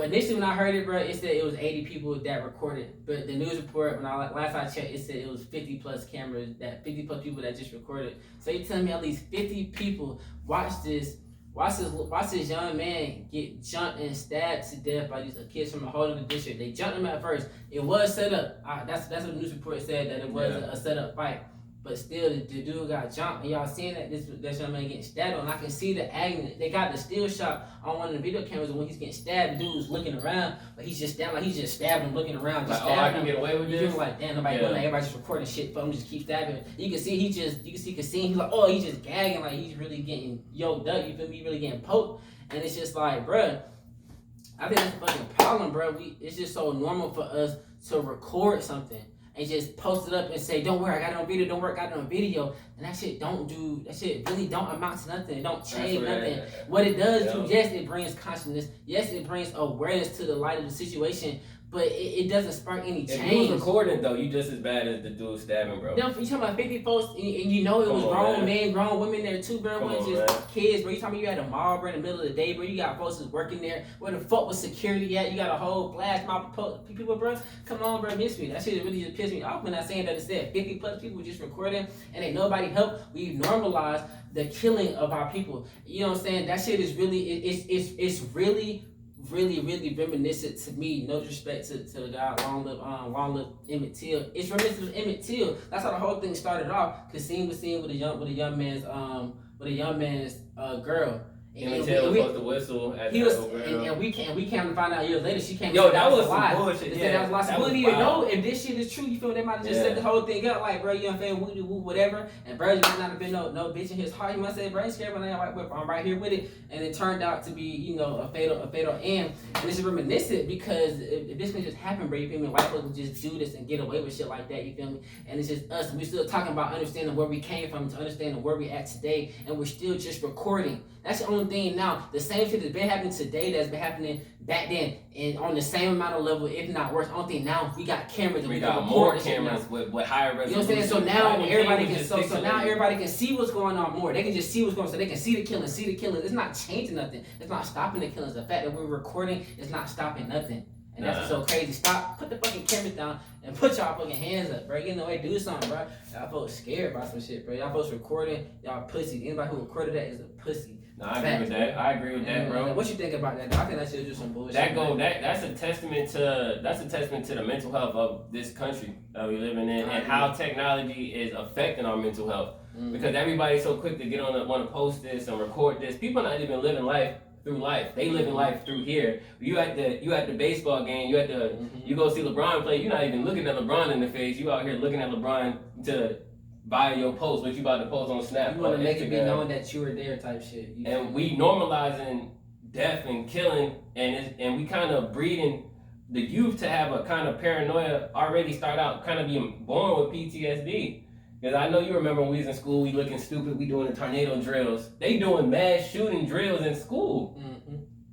initially when I heard it, bruh, it said it was 80 people that recorded. But the news report, last I checked, it said it was 50 plus cameras, 50 plus people that just recorded. So you telling me at least 50 people watched this young man get jumped and stabbed to death by these kids from a whole other district. They jumped him at first. It was set up. That's what the news report said, that it was a set up fight. But still, the dude got jumped, and y'all seeing that this young man getting stabbed on. I can see the agony. They got the still shot on one of the video cameras when he's getting stabbed. The dude was looking around, but he's just stabbing, like he's just stabbing, looking around, just stabbing. I can get away with this. Like, damn, nobody doing that. Everybody's just recording shit for him, just keep stabbing. You can see Kasim, he's like, he's just gagging, like he's really getting yoked up. You feel me? Really getting poked, and it's just like, bruh, I think that's a fucking problem, bruh. It's just so normal for us to record something and just post it up and say, don't worry, I got it on video, don't worry, I got it on video. And that shit really don't amount to nothing. It don't change nothing. What it does do, yes, it brings consciousness. Yes, it brings awareness to the light of the situation. But it doesn't spark any change. If you was recording though, you just as bad as the dude stabbing, bro. You talking about 50 folks, and you know it was grown men, grown women there too, bro. It wasn't just kids, bro. You talking about you had a mall, bro, in the middle of the day, bro. You got folks that's working there. Where the fuck was security at? You got a whole blast mob of people, bro. Come on, bro, miss me. That shit really just pissed me off when I saying that it said 50 plus people just recording and ain't nobody helped. We normalized the killing of our people. You know what I'm saying? That shit is really, it's really reminiscent to me. No disrespect to the guy long live Emmett Till. It's reminiscent of Emmett Till. That's how the whole thing started off. Kasim was seen with a young man's girl, Him and Taylor was supposed to whistle at he was, the and we came to find out years later she came. Yo, that was a lie. some bullshit. They said that was a lie. So we didn't even know if this shit is true. You feel me? They might have just set the whole thing up like, bro, you know what I'm saying? Woo, woo, whatever. And bro, might not have been no bitch in his heart. He must say, bro, ain't scared, but I'm right here with it. And it turned out to be, you know, a fatal end. And this is reminiscent because if this can just happen, bro, you feel me? White folks just do this and get away with shit like that. You feel me? And it's just us. We're still talking about understanding where we came from to understanding where we at today, and we're still just recording. That's the only thing now. The same shit that's been happening today that's been happening back then, and on the same amount of level, if not worse. Only thing now we got cameras and we got can more record cameras with higher resolution. You know what I'm saying? So now everybody can now everybody can see what's going on more. They can just see what's going on, so they can see the killing. It's not changing nothing. It's not stopping the killings. The fact that we're recording is not stopping nothing. And that's what's so crazy. Stop, put the fucking cameras down and put y'all fucking hands up, bro. Get in the way, do something, bro. Y'all folks scared about some shit, bro. Y'all folks recording, y'all pussy. Anybody who recorded that is a pussy. No, I agree with that, bro. What you think about that? I think that shit is just some bullshit. That's a testament to the mental health of this country that we living in, and how technology is affecting our mental health. Because everybody's so quick to get on want to post this and record this. People not even living life through life. They living life through here. You at the baseball game. You go see LeBron play. You're not even looking at LeBron in the face. You out here looking at LeBron to buy your post, what you about to post on Snap. You want to make it be known that you were there, type shit. And we normalizing death and killing, and we kind of breeding the youth to have a kind of paranoia. Already start out kind of being born with PTSD. Because I know you remember when we was in school, we looking stupid, we doing the tornado drills. They doing mass shooting drills in school.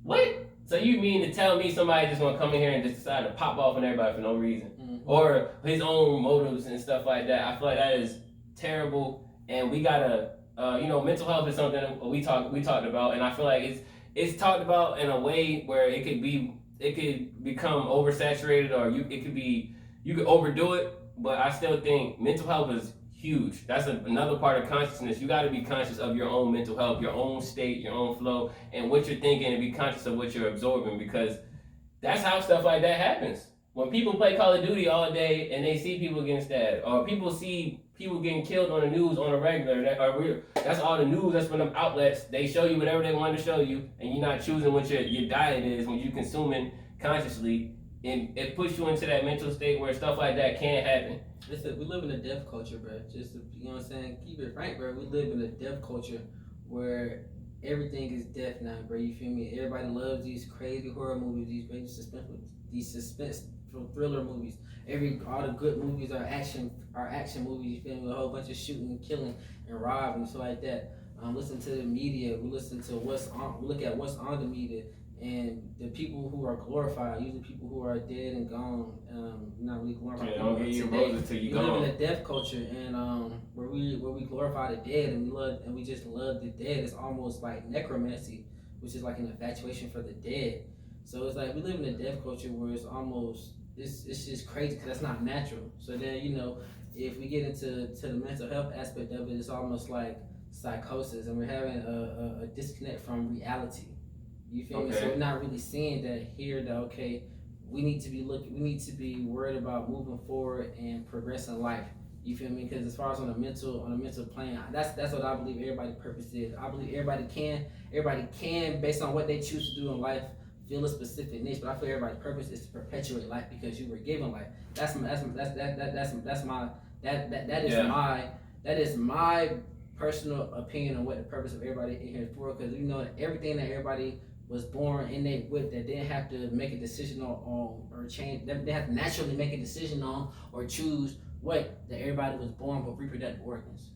What? So you mean to tell me somebody just gonna come in here and just decide to pop off on everybody for no reason? Or his own motives and stuff like that. I feel like that is terrible, and we gotta, mental health is something we talked about, and I feel like it's talked about in a way where it could become oversaturated, or you could overdo it, but I still think mental health is huge. That's another part of consciousness. You got to be conscious of your own mental health, your own state, your own flow, and what you're thinking, and be conscious of what you're absorbing, because that's how stuff like that happens. When people play Call of Duty all day and they see people getting stabbed, or people see people getting killed on the news on a regular, that's all the news, that's from them outlets. They show you whatever they want to show you, and you're not choosing what your diet is when you're consuming consciously, and it puts you into that mental state where stuff like that can't happen. Listen, we live in a death culture, bro. Just to, you know what I'm saying? Keep it frank, bro. We live in a death culture where everything is death now, bro. You feel me? Everybody loves these crazy horror movies, these crazy suspense thriller movies. All the good movies are action movies. You feel me? A whole bunch of shooting and killing and robbing and stuff like that. Listen to the media. We listen to look at what's on the media. And the people who are glorified, usually people who are dead and gone, not really glorified. Yeah, don't get your roses till you gone. We live in a death culture, and where we glorify the dead, and we just love the dead. It's almost like necromancy, which is like an infatuation for the dead. So it's like we live in a death culture where it's just crazy because that's not natural. So then if we get into the mental health aspect of it, it's almost like psychosis, and we're having a disconnect from reality. You feel me? So we're not really seeing that okay, we need to be worried about moving forward and progressing life. You feel me? Because as far as on a mental plane, that's what I believe everybody's purpose is. I believe everybody can, based on what they choose to do in life, feel a specific niche. But I feel everybody's purpose is to perpetuate life because you were given life. That is my personal opinion on what the purpose of everybody in here is for. Because everything that everybody was born innate with, that didn't have to make a decision on or change. They have to naturally make a decision on or choose that everybody was born with reproductive organs.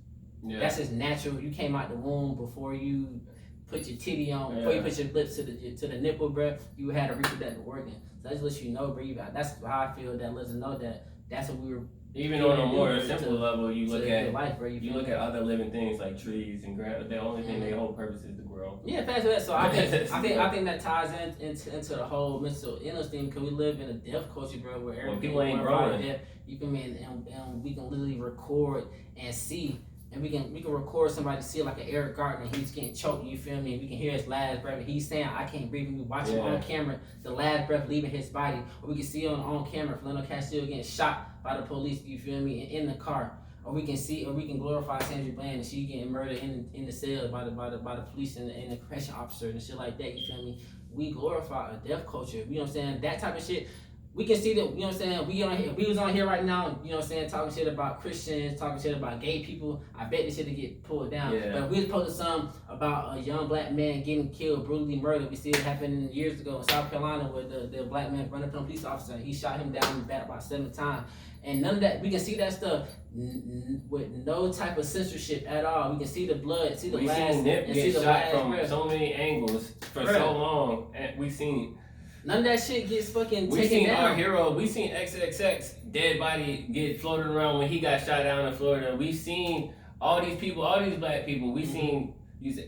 Yeah. That's just natural. You came out the womb before you put your titty on, before you put your lips to the nipple, bro. You had a reproductive organ. So that just lets you know, bro. That's how I feel. That lets us know that that's what we were. Even on a more simple level, you look at life, bro. You look at other living things like trees and grass. The only thing their whole purpose is to grow. Yeah, fast that. So I think that ties into the whole mental illness thing, because we live in a death culture, bro, where everything people ain't growing. Death, you can and we can literally record and see. And we can record somebody, see like an Eric Gardner, he's getting choked, you feel me? And we can hear his last breath, and he's saying, I can't breathe. And we watch him on camera, the last breath leaving his body. Or we can see on camera, Philando Castile getting shot by the police, you feel me, in the car. or we can glorify Sandra Bland and she getting murdered in the cell by the police and the correction officer and shit like that. You feel me? We glorify a death culture. You know what I'm saying? That type of shit. We can see that, you know what I'm saying, if we was on here right now, you know what I'm saying, talking shit about Christians, talking shit about gay people, I bet this shit would get pulled down. Yeah. But if we was posting something about a young black man getting killed, brutally murdered, we see it happen years ago in South Carolina where the black man run up on a police officer and he shot him down in the back about 7 times. And none of that, we can see that stuff with no type of censorship at all. We can see the blood, see the we last, seen Nip and get see the shot last from breath. so many angles for so long, and we seen. None of that shit gets fucking We taken seen down. our hero. We seen XXX dead body get floated around when he got shot down in Florida. We seen all these people, all these black people. We seen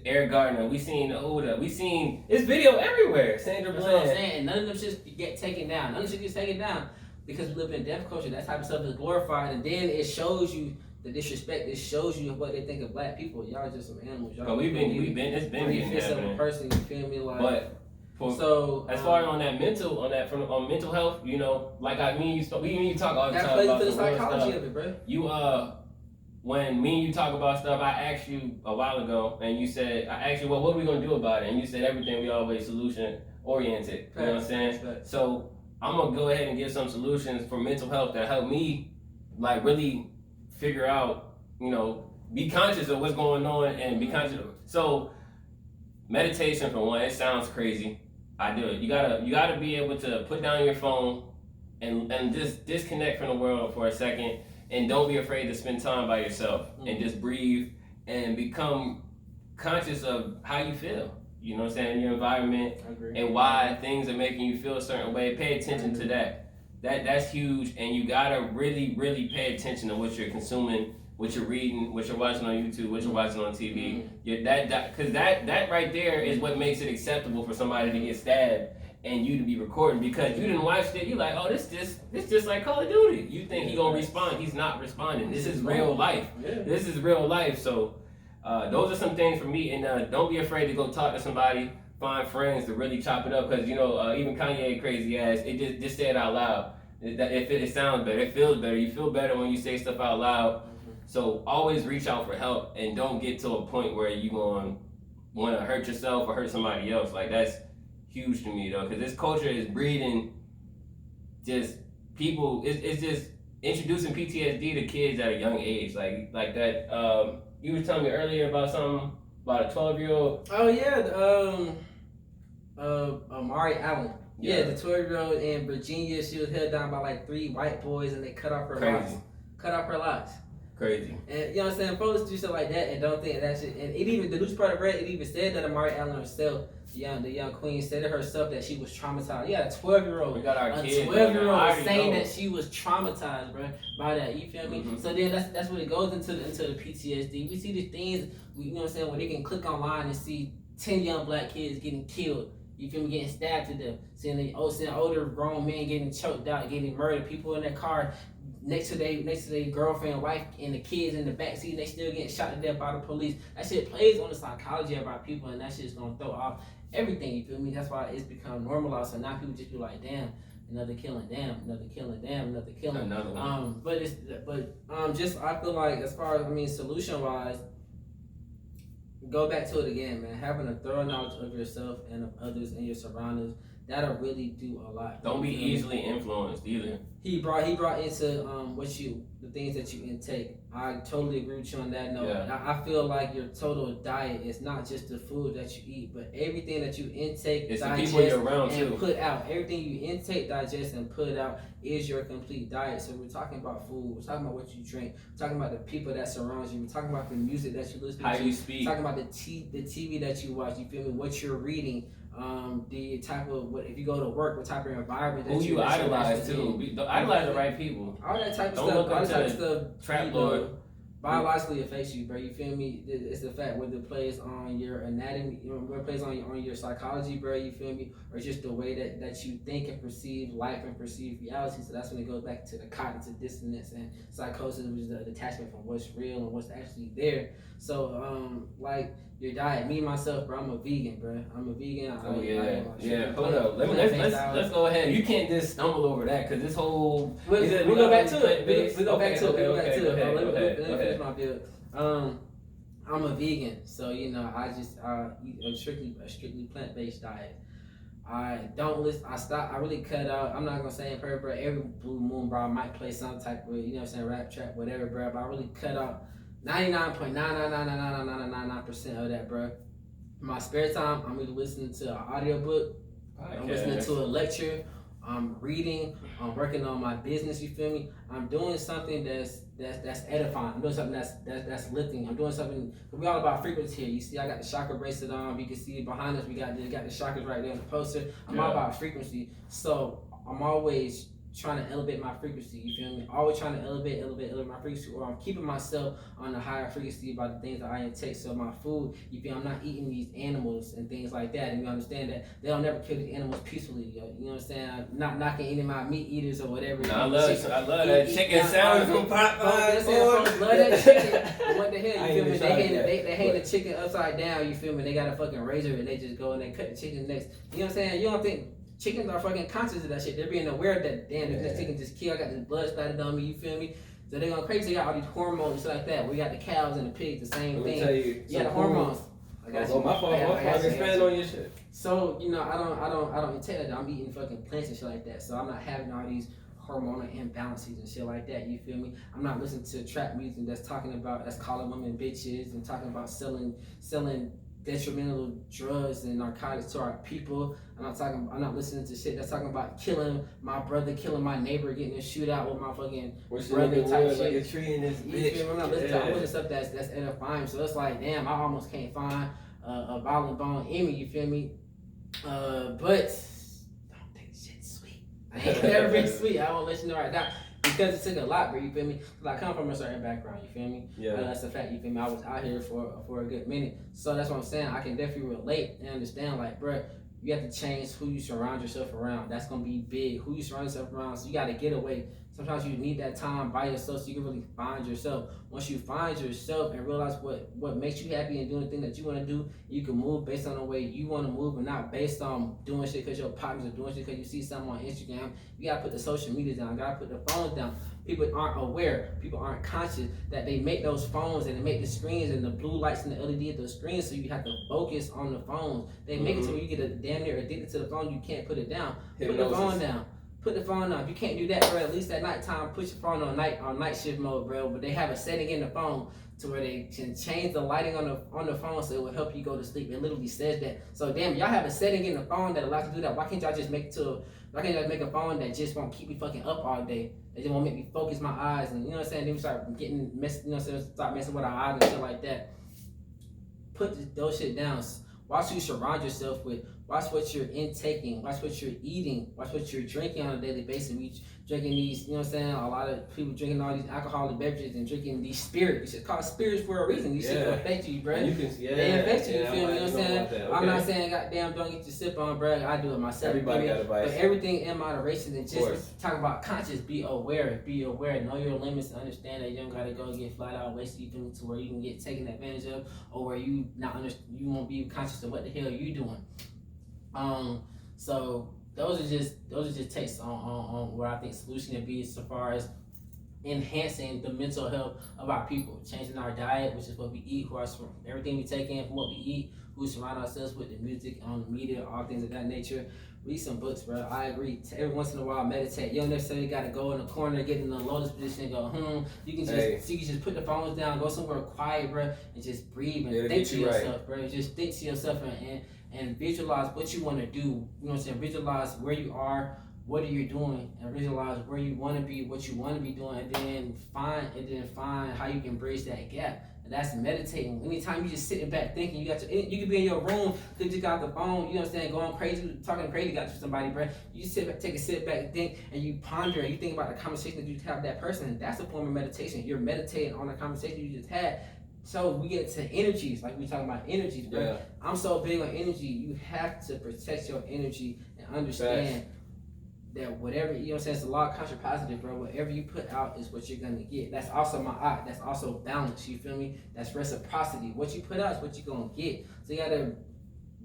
Eric Gardner. We seen Oda. We seen this video everywhere. Sandra That's what I'm Bland. saying. And none of them shit get taken down. None of shit gets taken down because we live in death culture. That type of stuff is glorified, and then it shows you the disrespect. It shows you what they think of black people. Y'all just some animals. Y'all But it's been getting three-fifths of a happening. person. You feel me? Like, But so as far as on mental health, you know, like we and you talk all the that time plays about into the the world psychology stuff. of it, bro. You when me and you talk about stuff, I asked you a while ago, and you said, I asked you, well, what are we gonna do about it? And you said everything. We always solution oriented. You know what I'm saying? So I'm gonna go ahead and give some solutions for mental health that help me, like, really figure out, you know, be conscious of what's going on and be conscious of. So meditation, for one, it sounds crazy. I do it. You gotta be able to put down your phone and just disconnect from the world for a second, and don't be afraid to spend time by yourself and just breathe and become conscious of how you feel. You know what I'm saying? Your environment and why things are making you feel a certain way. Pay attention to that. That's huge, and you gotta really, really pay attention to what you're consuming, what you're reading, what you're watching on YouTube, what you're watching on TV. Because that right there is what makes it acceptable for somebody to get stabbed and you to be recording, because you didn't watch it. You like, oh, this just like Call of Duty. You think he gonna respond? He's not responding. This is real life. This is real life. So those are some things for me. And don't be afraid to go talk to somebody. Find friends to really chop it up, because you know even Kanye crazy ass. It just say it out loud. It sounds better. It feels better. You feel better when you say stuff out loud. So always reach out for help, and don't get to a point where you gonna want to hurt yourself or hurt somebody else. Like, that's huge to me though, because this culture is breeding just people. It's just introducing PTSD to kids at a young age. Like that. You were telling me earlier about something about a 12-year-old. Oh yeah, Amari Allen. Yeah, the 12-year-old in Virginia. She was held down by like 3 white boys, and they cut off her locks. Crazy. And you know what I'm saying? Folks do shit like that and don't think that shit. And it even, the news part of read, it even said that Amari Allen herself, the young queen, said to herself that she was traumatized. Yeah, a 12-year-old. We got our kids. A 12-year-old saying that she was traumatized, bro, by that. You feel me? Mm-hmm. So then that's what it goes into the PTSD. We see these things, you know what I'm saying, where they can click online and see 10 young black kids getting killed. You feel me? Getting stabbed to death. Seeing older grown men getting choked out, getting murdered. People in their car next to their girlfriend, wife, and the kids in the back seat. They still getting shot to death by the police. That shit plays on the psychology of our people, and that shit's gonna throw off everything. You feel me? That's why it's become normalized. So now people just be like, damn, another killing, damn, another killing, damn, another killing. Another one. Just I feel like, as far as solution wise, go back to it again, man. Having a thorough knowledge of yourself and of others and your surroundings, that'll really do a lot. Don't be easily influenced either. He brought into the things that you intake. I totally agree with you on that note. Yeah. I feel like your total diet is not just the food that you eat, but everything that you intake, It's the digest, people you're around and too. put out. Everything you intake, digest, and put out is your complete diet. So we're talking about food. We're talking about what you drink. We're talking about the people that surround you. We're talking about the music that you listen to. How you speak. We're talking about the TV that you watch. You feel me? What you're reading. The type of if you go to work, what type of environment that Who you idolize in. too. Idolize the right people. All that type of Don't stuff. look All up that type of to stuff. trap lord. Biologically affects you, bro. You feel me? It's the fact whether it plays on your anatomy, whether it plays on your psychology, bro. You feel me? Or just the way that you think and perceive life and perceive reality. So that's when it goes back to the cognitive dissonance and psychosis, which is the detachment from what's real and what's actually there. So like your diet, me myself, bro, I'm a vegan, bro. I'm a vegan. Hold up. Let's go ahead. You can't just stumble over that because this whole we go back to it. We go back to it. Let me finish my build. I'm a vegan, so I just eat a strictly plant-based diet. I don't listen. I really cut out. I'm not gonna say in prayer, bro. Every blue moon, bro, I might play some type of, rap trap, whatever, bro. But I really cut out 99.9999999% of that, bro. In my spare time, I'm either listening to an audiobook, I'm listening to a lecture, I'm reading, I'm working on my business. You feel me? I'm doing something that's edifying. I'm doing something that's lifting. I'm doing something. We all about frequency here. You see, I got the chakra bracelet on. You can see behind us. We got the chakras right there in the poster. I'm all about frequency. So I'm always trying to elevate my frequency. You feel me? Always trying to elevate my frequency, or I'm keeping myself on a higher frequency by the things that I intake. So my food, you feel, I'm not eating these animals and things like that. And you understand that they'll never kill the animals peacefully. You know what I'm saying? I'm not knocking any of my meat eaters or whatever. No, I love that chicken sandwich from Popeyes. Love that chicken. What the hell? You feel me? They hang the chicken upside down. You feel me? They got a fucking razor and they just go and they cut the chicken next. You know what I'm saying? You don't think chickens are fucking conscious of that shit. They're being aware that, damn, this chicken just killed. I got this blood splattered on me, you feel me? So they're going crazy. They got all these hormones and shit like that. We got the cows and the pigs, the same thing. Tell you, yeah, the hormones. I got you. My fault. Expand on your shit. So, I don't intake that. I'm eating fucking plants and shit like that. So I'm not having all these hormonal imbalances and shit like that, you feel me? I'm not listening to trap music that's calling women bitches and talking about selling detrimental drugs and narcotics to our people. I'm not listening to shit that's talking about killing my brother, killing my neighbor, getting a shootout with my fucking brother type shit. Like a tree in this bitch. I'm not listening to stuff that's edifying. So it's like, damn, I almost can't find a violent bone in me, you feel me? But don't think shit's sweet. I ain't never been sweet. I won't let you know right now. Because it took a lot, bro, you feel me? Because I come from a certain background, you feel me? Yeah. That's a fact, you feel me? I was out here for a good minute. So that's what I'm saying. I can definitely relate and understand, like, bro, you have to change who you surround yourself around. That's going to be big. Who you surround yourself around. So you got to get away. Sometimes you need that time by yourself so you can really find yourself. Once you find yourself and realize what makes you happy and doing the thing that you want to do, you can move based on the way you want to move and not based on doing shit because your partners are doing shit because you see something on Instagram. You got to put the social media down. You got to put the phones down. People aren't aware. People aren't conscious that they make those phones and they make the screens and the blue lights and the LED at the screens, so you have to focus on the phones. They make it to where you get damn near addicted to the phone. You can't put it down. Put the phone down. Put the phone on. If you can't do that, bro, at least at nighttime, put your phone on night shift mode, bro. But they have a setting in the phone to where they can change the lighting on the phone so it will help you go to sleep. It literally says that. So damn, y'all have a setting in the phone that allows you to do that. Why can't y'all just make a phone that just won't keep me fucking up all day? They just won't make me focus my eyes, and you know what I'm saying? Then we start getting messed, start messing with our eyes and shit like that. Put those shit down. Watch who you surround yourself with. Watch what you're intaking. Watch what you're eating. Watch what you're drinking on a daily basis. We drinking these, you know what I'm saying? A lot of people drinking all these alcoholic beverages and drinking these spirits. You should call spirits for a reason. These shit will affect you, bro. They affect you, you feel me? You know what I'm saying? Okay. I'm not saying goddamn don't get your sip on, bro. I do it myself. Everybody got a vice. But everything in moderation, and just talk about conscious, be aware. Know your limits and understand that you don't gotta go get flat out wasted, you feel me, to where you can get taken advantage of, or where you won't be conscious of what the hell you doing. So those are just takes on where I think solution would be so far as enhancing the mental health of our people, changing our diet, which is what we eat, everything we take in from what we eat, who we surround ourselves with, the music, the media, all things of that nature. Read some books, bro. I agree. Every once in a while, meditate. You don't necessarily gotta go in the corner, get in the lotus position, and go, You can just put the phones down, go somewhere quiet, bro, and just breathe and think to yourself, bro. Just think to yourself and visualize what you want to do. You know what I'm saying? Visualize where you are, what are you doing, and visualize where you want to be, what you want to be doing, and then find how you can bridge that gap. And that's meditating. Anytime you just sitting back thinking, you could be in your room, you just got the phone, you know what I'm saying, going crazy, talking crazy, got to somebody, bro. You just sit back, take a sit back and think, and you ponder, and you think about the conversation that you have with that person. And that's a form of meditation. You're meditating on the conversation you just had. So we get to energies, like we talking about energies, bro. Yeah. I'm so big on energy. You have to protect your energy and understand that whatever, you know what I'm saying, it's a law of contra positive, bro. Whatever you put out is what you're gonna get. That's also my art. That's also balance, you feel me? That's reciprocity. What you put out is what you're gonna get. So you gotta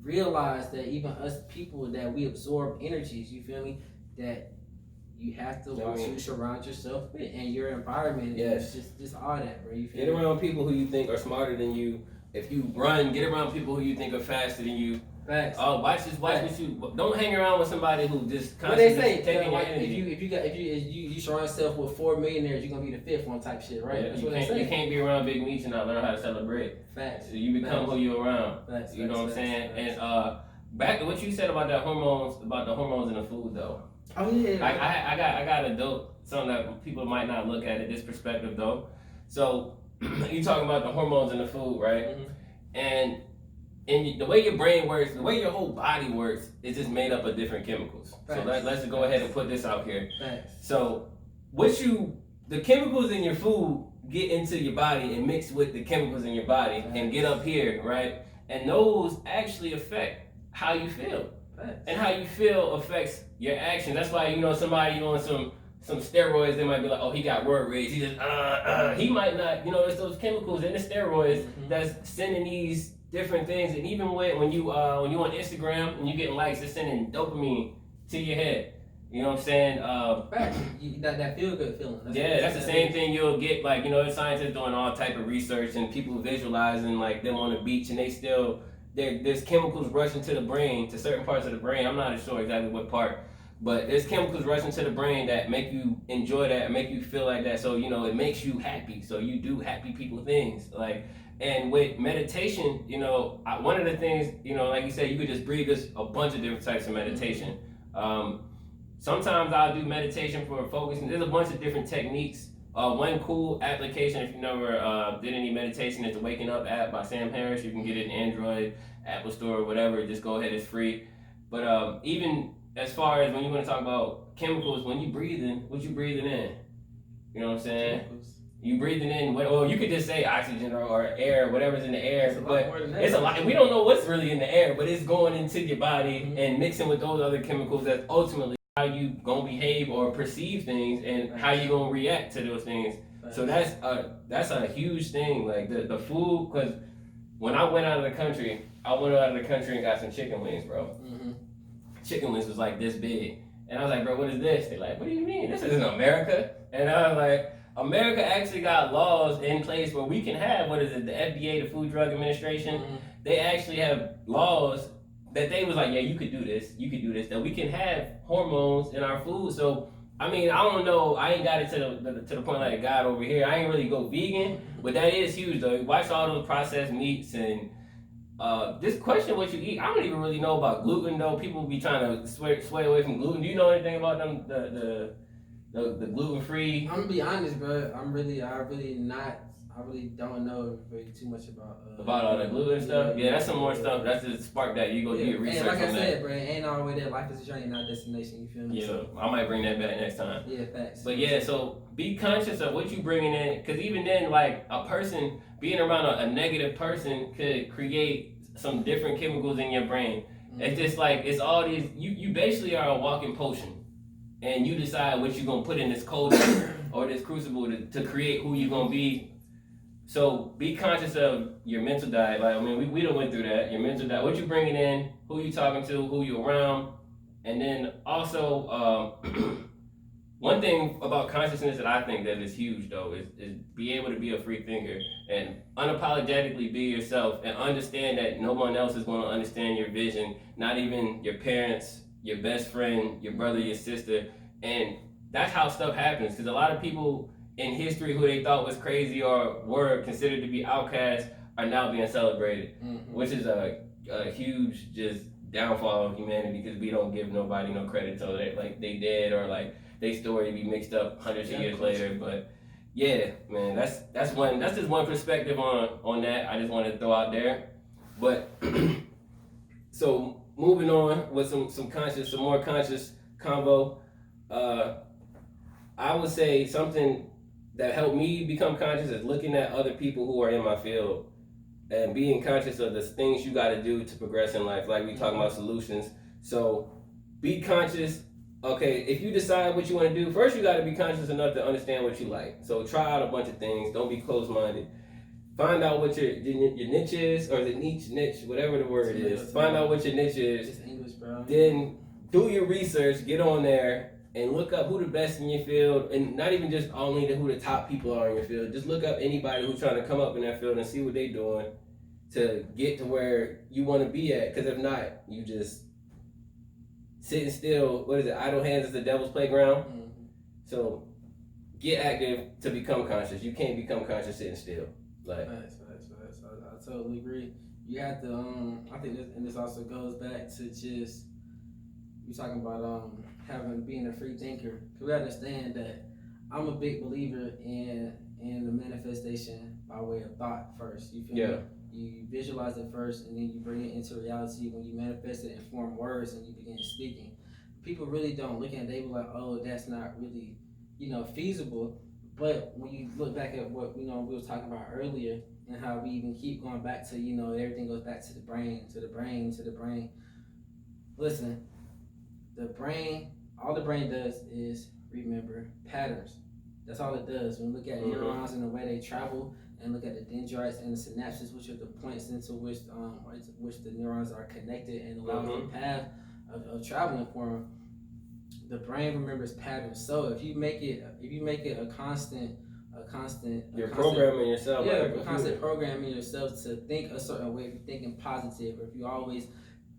realize that even us people, that we absorb energies, you feel me? That you have to watch who you surround yourself with and your environment. Yes. Just all that, bro. You feel Get me? around people who you think are smarter than you. If you run, get around people who you think are faster than you. Facts. Oh, watch what you. Don't hang around with somebody who just What they constantly say, taking your like energy. if you surround yourself with 4 millionaires, you're gonna be the 5th one type shit, right? Yeah, That's you what they can't say. you can't be around big meats and not learn how to celebrate. Facts. So you become who you're around. Facts. You know what I'm saying? Facts. And back to what you said about the hormones in the food though. Oh yeah. I got a dope something that people might not look at it this perspective though. So you talking about the hormones in the food, right? And the way your brain works, the way your whole body works, is just made up of different chemicals. Facts. So let's just go ahead and put this out here. Facts. So the chemicals in your food get into your body and mix with the chemicals in your body and get up here, right? And those actually affect how you feel. Facts. And how you feel affects your actions. That's why, somebody on some steroids, they might be like, oh, he got word rage. He just, he might not, it's those chemicals in the steroids that's sending these different things. And even when you on Instagram and you getting likes, it's sending dopamine to your head. You know what I'm saying? Facts. That feel good feeling. That's the same thing you'll get. Like, scientists doing all type of research and people visualizing like them on the beach and they still, there's chemicals rushing to the brain, to certain parts of the brain. I'm not sure exactly what part. But there's chemicals rushing to the brain that make you enjoy that, make you feel like that. So, it makes you happy. So you do happy people things. And with meditation, one of the things, like you said, you could just breathe. There's a bunch of different types of meditation. Sometimes I'll do meditation for focusing. There's a bunch of different techniques. One cool application, if you never did any meditation, is the Waking Up app by Sam Harris. You can get it in Android, Apple Store, or whatever. Just go ahead, it's free. But even as far as when you want to talk about chemicals, when you breathing, what you breathing in? You know what I'm saying? Chemicals. You breathing in, you could just say oxygen or air, whatever's in the air. It's a lot. We don't know what's really in the air, but it's going into your body and mixing with those other chemicals that's ultimately how you gonna behave or perceive things and how you gonna react to those things. So that's a huge thing. Like the food, because when I went out of the country, and got some chicken wings, bro. Chicken wings was like this big. And I was like, bro, what is this? They're like, what do you mean? This isn't America. And I was like, America actually got laws in place where we can have, the FDA, the Food Drug Administration, they actually have laws that they was like, yeah, you could do this, that we can have hormones in our food. So, I mean, I don't know, I ain't got it to the point like God over here. I ain't really go vegan, but that is huge though. Watch all those processed meats and just question what you eat. I don't even really know about gluten though. People be trying to sway away from gluten. Do you know anything about them? The gluten free. I'm gonna be honest, bro. I really don't know really too much about all that gluten stuff. Yeah, that's some more stuff. That's just spark that you go do your research. And like I on said, that. bro, ain't all the way there. Life is a journey, not a destination. You feel me? Yeah, I might bring that back next time. Yeah, facts. But yeah, so be conscious of what you bringing in, because even then, like a person being around a negative person could create some different chemicals in your brain. It's just like it's all these. You basically are a walking potion. And you decide what you're gonna put in this cauldron or this crucible to create who you're gonna be. So be conscious of your mental diet. Like, I mean, we done went through that. Your mental diet, what you bringing in, who you talking to, who you around, and then also one thing about consciousness that I think that is huge though is be able to be a free thinker and unapologetically be yourself and understand that no one else is going to understand your vision, not even your parents, your best friend, your brother, your sister. And that's how stuff happens, because a lot of people in history who they thought was crazy or were considered to be outcasts are now being celebrated, which is a huge just downfall of humanity, because we don't give nobody no credit till they dead or like they story be mixed up hundreds of years later. But yeah, man, that's just one perspective on that. I just wanted to throw out there. But so moving on with some more conscious convo. I would say something that helped me become conscious is looking at other people who are in my field and being conscious of the things you got to do to progress in life. Like we talking about solutions. So be conscious okay, if you decide what you want to do, first you got to be conscious enough to understand what you like. So try out a bunch of things. Don't be closed-minded. Find out what your niche is, or the niche, whatever the word is. Find out what your niche is. It's English, bro. Then do your research. Get on there and look up who the best in your field, and not even just only who the top people are in your field. Just look up anybody who's trying to come up in that field and see what they're doing to get to where you want to be at. Because if not, you just sitting still. What is it? Idle hands is the devil's playground. Mm-hmm. So get active to become conscious. You can't become conscious sitting still. Like, Facts. I totally agree. You have to. I think this also goes back to just you talking about being a free thinker. Cause we understand that I'm a big believer in the manifestation by way of thought first. You feel me? You visualize it first, and then you bring it into reality. When you manifest it in form words, and you begin speaking, people really don't look at it. They be like, "Oh, that's not really, feasible." But when you look back at what we were talking about earlier, and how we even keep going back to everything goes back to the brain, to the brain, to the brain. Listen, the brain, all the brain does is remember patterns. That's all it does. When we look at neurons and the way they travel, and look at the dendrites and the synapses, which are the points into which the neurons are connected and allows the path of traveling for them. The brain remembers patterns. So if you make it a constant, you're programming yourself. Yeah, a constant programming yourself to think a certain way. If you're thinking positive, or if you're always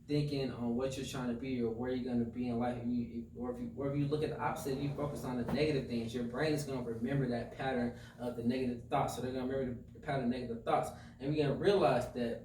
thinking on what you're trying to be or where you're going to be in life, or if you look at the opposite, if you focus on the negative things, your brain is going to remember that pattern of the negative thoughts. So they're going to remember the pattern of negative thoughts, and we're going to realize that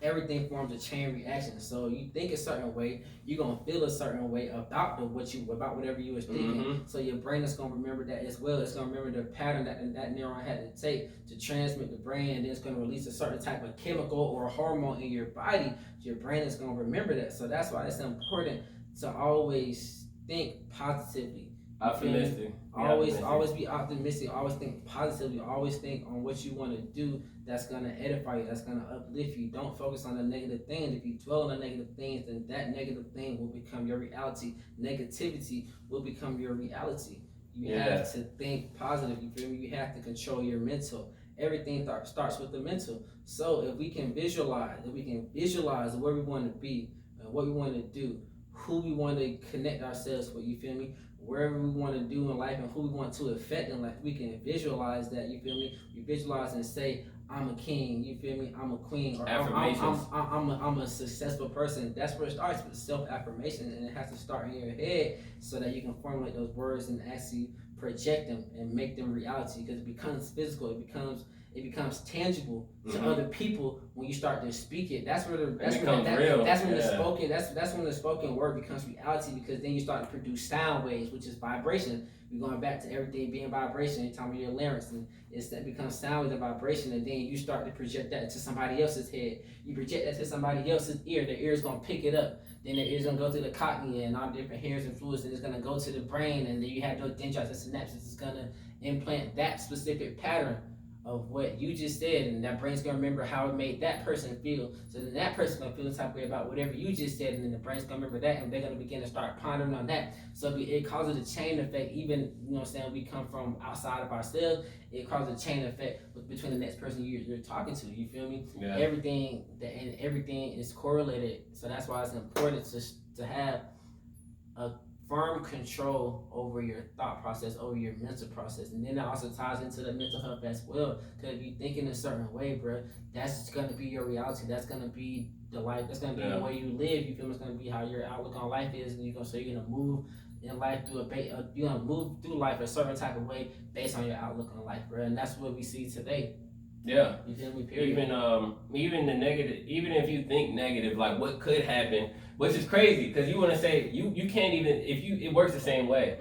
everything forms a chain reaction. So you think a certain way, you're gonna feel a certain way about whatever you was thinking. So your brain is gonna remember that as well. It's gonna remember the pattern that neuron had to take to transmit the brain, and then it's gonna release a certain type of chemical or hormone in your body. Your brain is gonna remember that. So that's why it's important to always think positively. Optimistic. Always be optimistic. Always think positively. Always think on what you want to do that's going to edify you, that's going to uplift you. Don't focus on the negative things. If you dwell on the negative things, then that negative thing will become your reality. Negativity will become your reality. You have to think positive. You feel me? You have to control your mental. Everything starts with the mental. So if we can visualize where we want to be, what we want to do, who we want to connect ourselves with, you feel me? Wherever we want to do in life and who we want to affect in life, we can visualize that, you feel me? We visualize and say, I'm a king, you feel me? I'm a queen, or I'm a successful person. That's where it starts, with self-affirmation, and it has to start in your head so that you can formulate those words and actually project them and make them reality, because it becomes physical, it becomes tangible to other people when you start to speak it. That's when the spoken word becomes reality, because then you start to produce sound waves, which is vibration. We're going back to everything being vibration. You're talking about your larynx, and that becomes sound waves and vibration, and then you start to project that to somebody else's head. You project that to somebody else's ear. The ear is going to pick it up. Then the ear's going to go through the cochlea and all the different hairs and fluids, and it's going to go to the brain, and then you have those dendrites and synapses. It's going to implant that specific pattern of what you just said, and that brain's gonna remember how it made that person feel. So then that person's gonna feel the type of way about whatever you just said, and then the brain's gonna remember that, and they're gonna begin to start pondering on that. So it causes a chain effect. Even we come from outside of ourselves. It causes a chain effect between the next person you're talking to. You feel me? Yeah. Everything is correlated. So that's why it's important to have a firm control over your thought process, over your mental process. And then that also ties into the mental health as well. Because if you think in a certain way, bro, that's going to be your reality. That's going to be the life. That's going to be the way you live. You feel me? It's going to be how your outlook on life is. And you're going to move in life you're going to move through life a certain type of way based on your outlook on life, bro. And that's what we see today. Yeah. You feel me? Period. Even the negative, even if you think negative, like what could happen, which is crazy, because you want to say you can't even, it works the same way.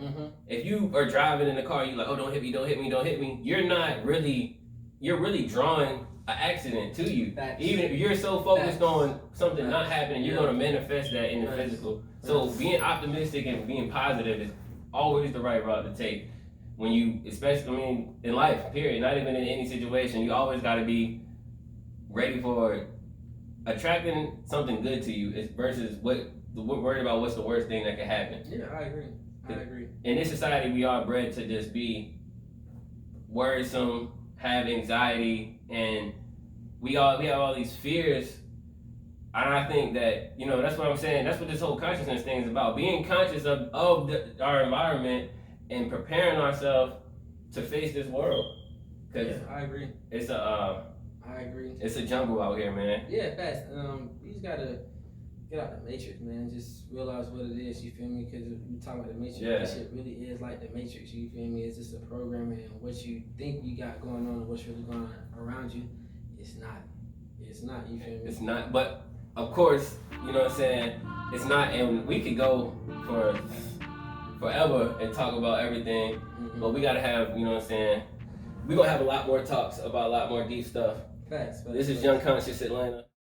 If you are driving in the car, you're like, oh, don't hit me, don't hit me, don't hit me. You're really drawing an accident to you. Facts. Even if you're so focused on something not happening, you're going to manifest that in the physical. So being optimistic and being positive is always the right route to take. When you, especially, in life, period, not even in any situation, you always got to be ready for attracting something good to you versus what worried about what's the worst thing that could happen. Yeah, I agree. In this society, we are bred to just be worrisome, have anxiety, and we have all these fears. And I think that, that's what I'm saying. That's what this whole consciousness thing is about. Being conscious of our environment and preparing ourselves to face this world. Yeah, I agree. I agree. It's a jungle out here, man. Yeah, fast. You just gotta get out the matrix, man. Just realize what it is. You feel me? Because we talk about the matrix. Yeah. That shit really is like the matrix. You feel me? It's just a programming, and what you think you got going on and what's really going on around you, it's not. It's not. You feel me? It's not. But of course, you know what I'm saying. It's not, and we could go for forever and talk about everything. Mm-hmm. But we gotta have, you know what I'm saying. We're gonna have a lot more talks about a lot more deep stuff. Facts. This is Young Conscious Atlanta.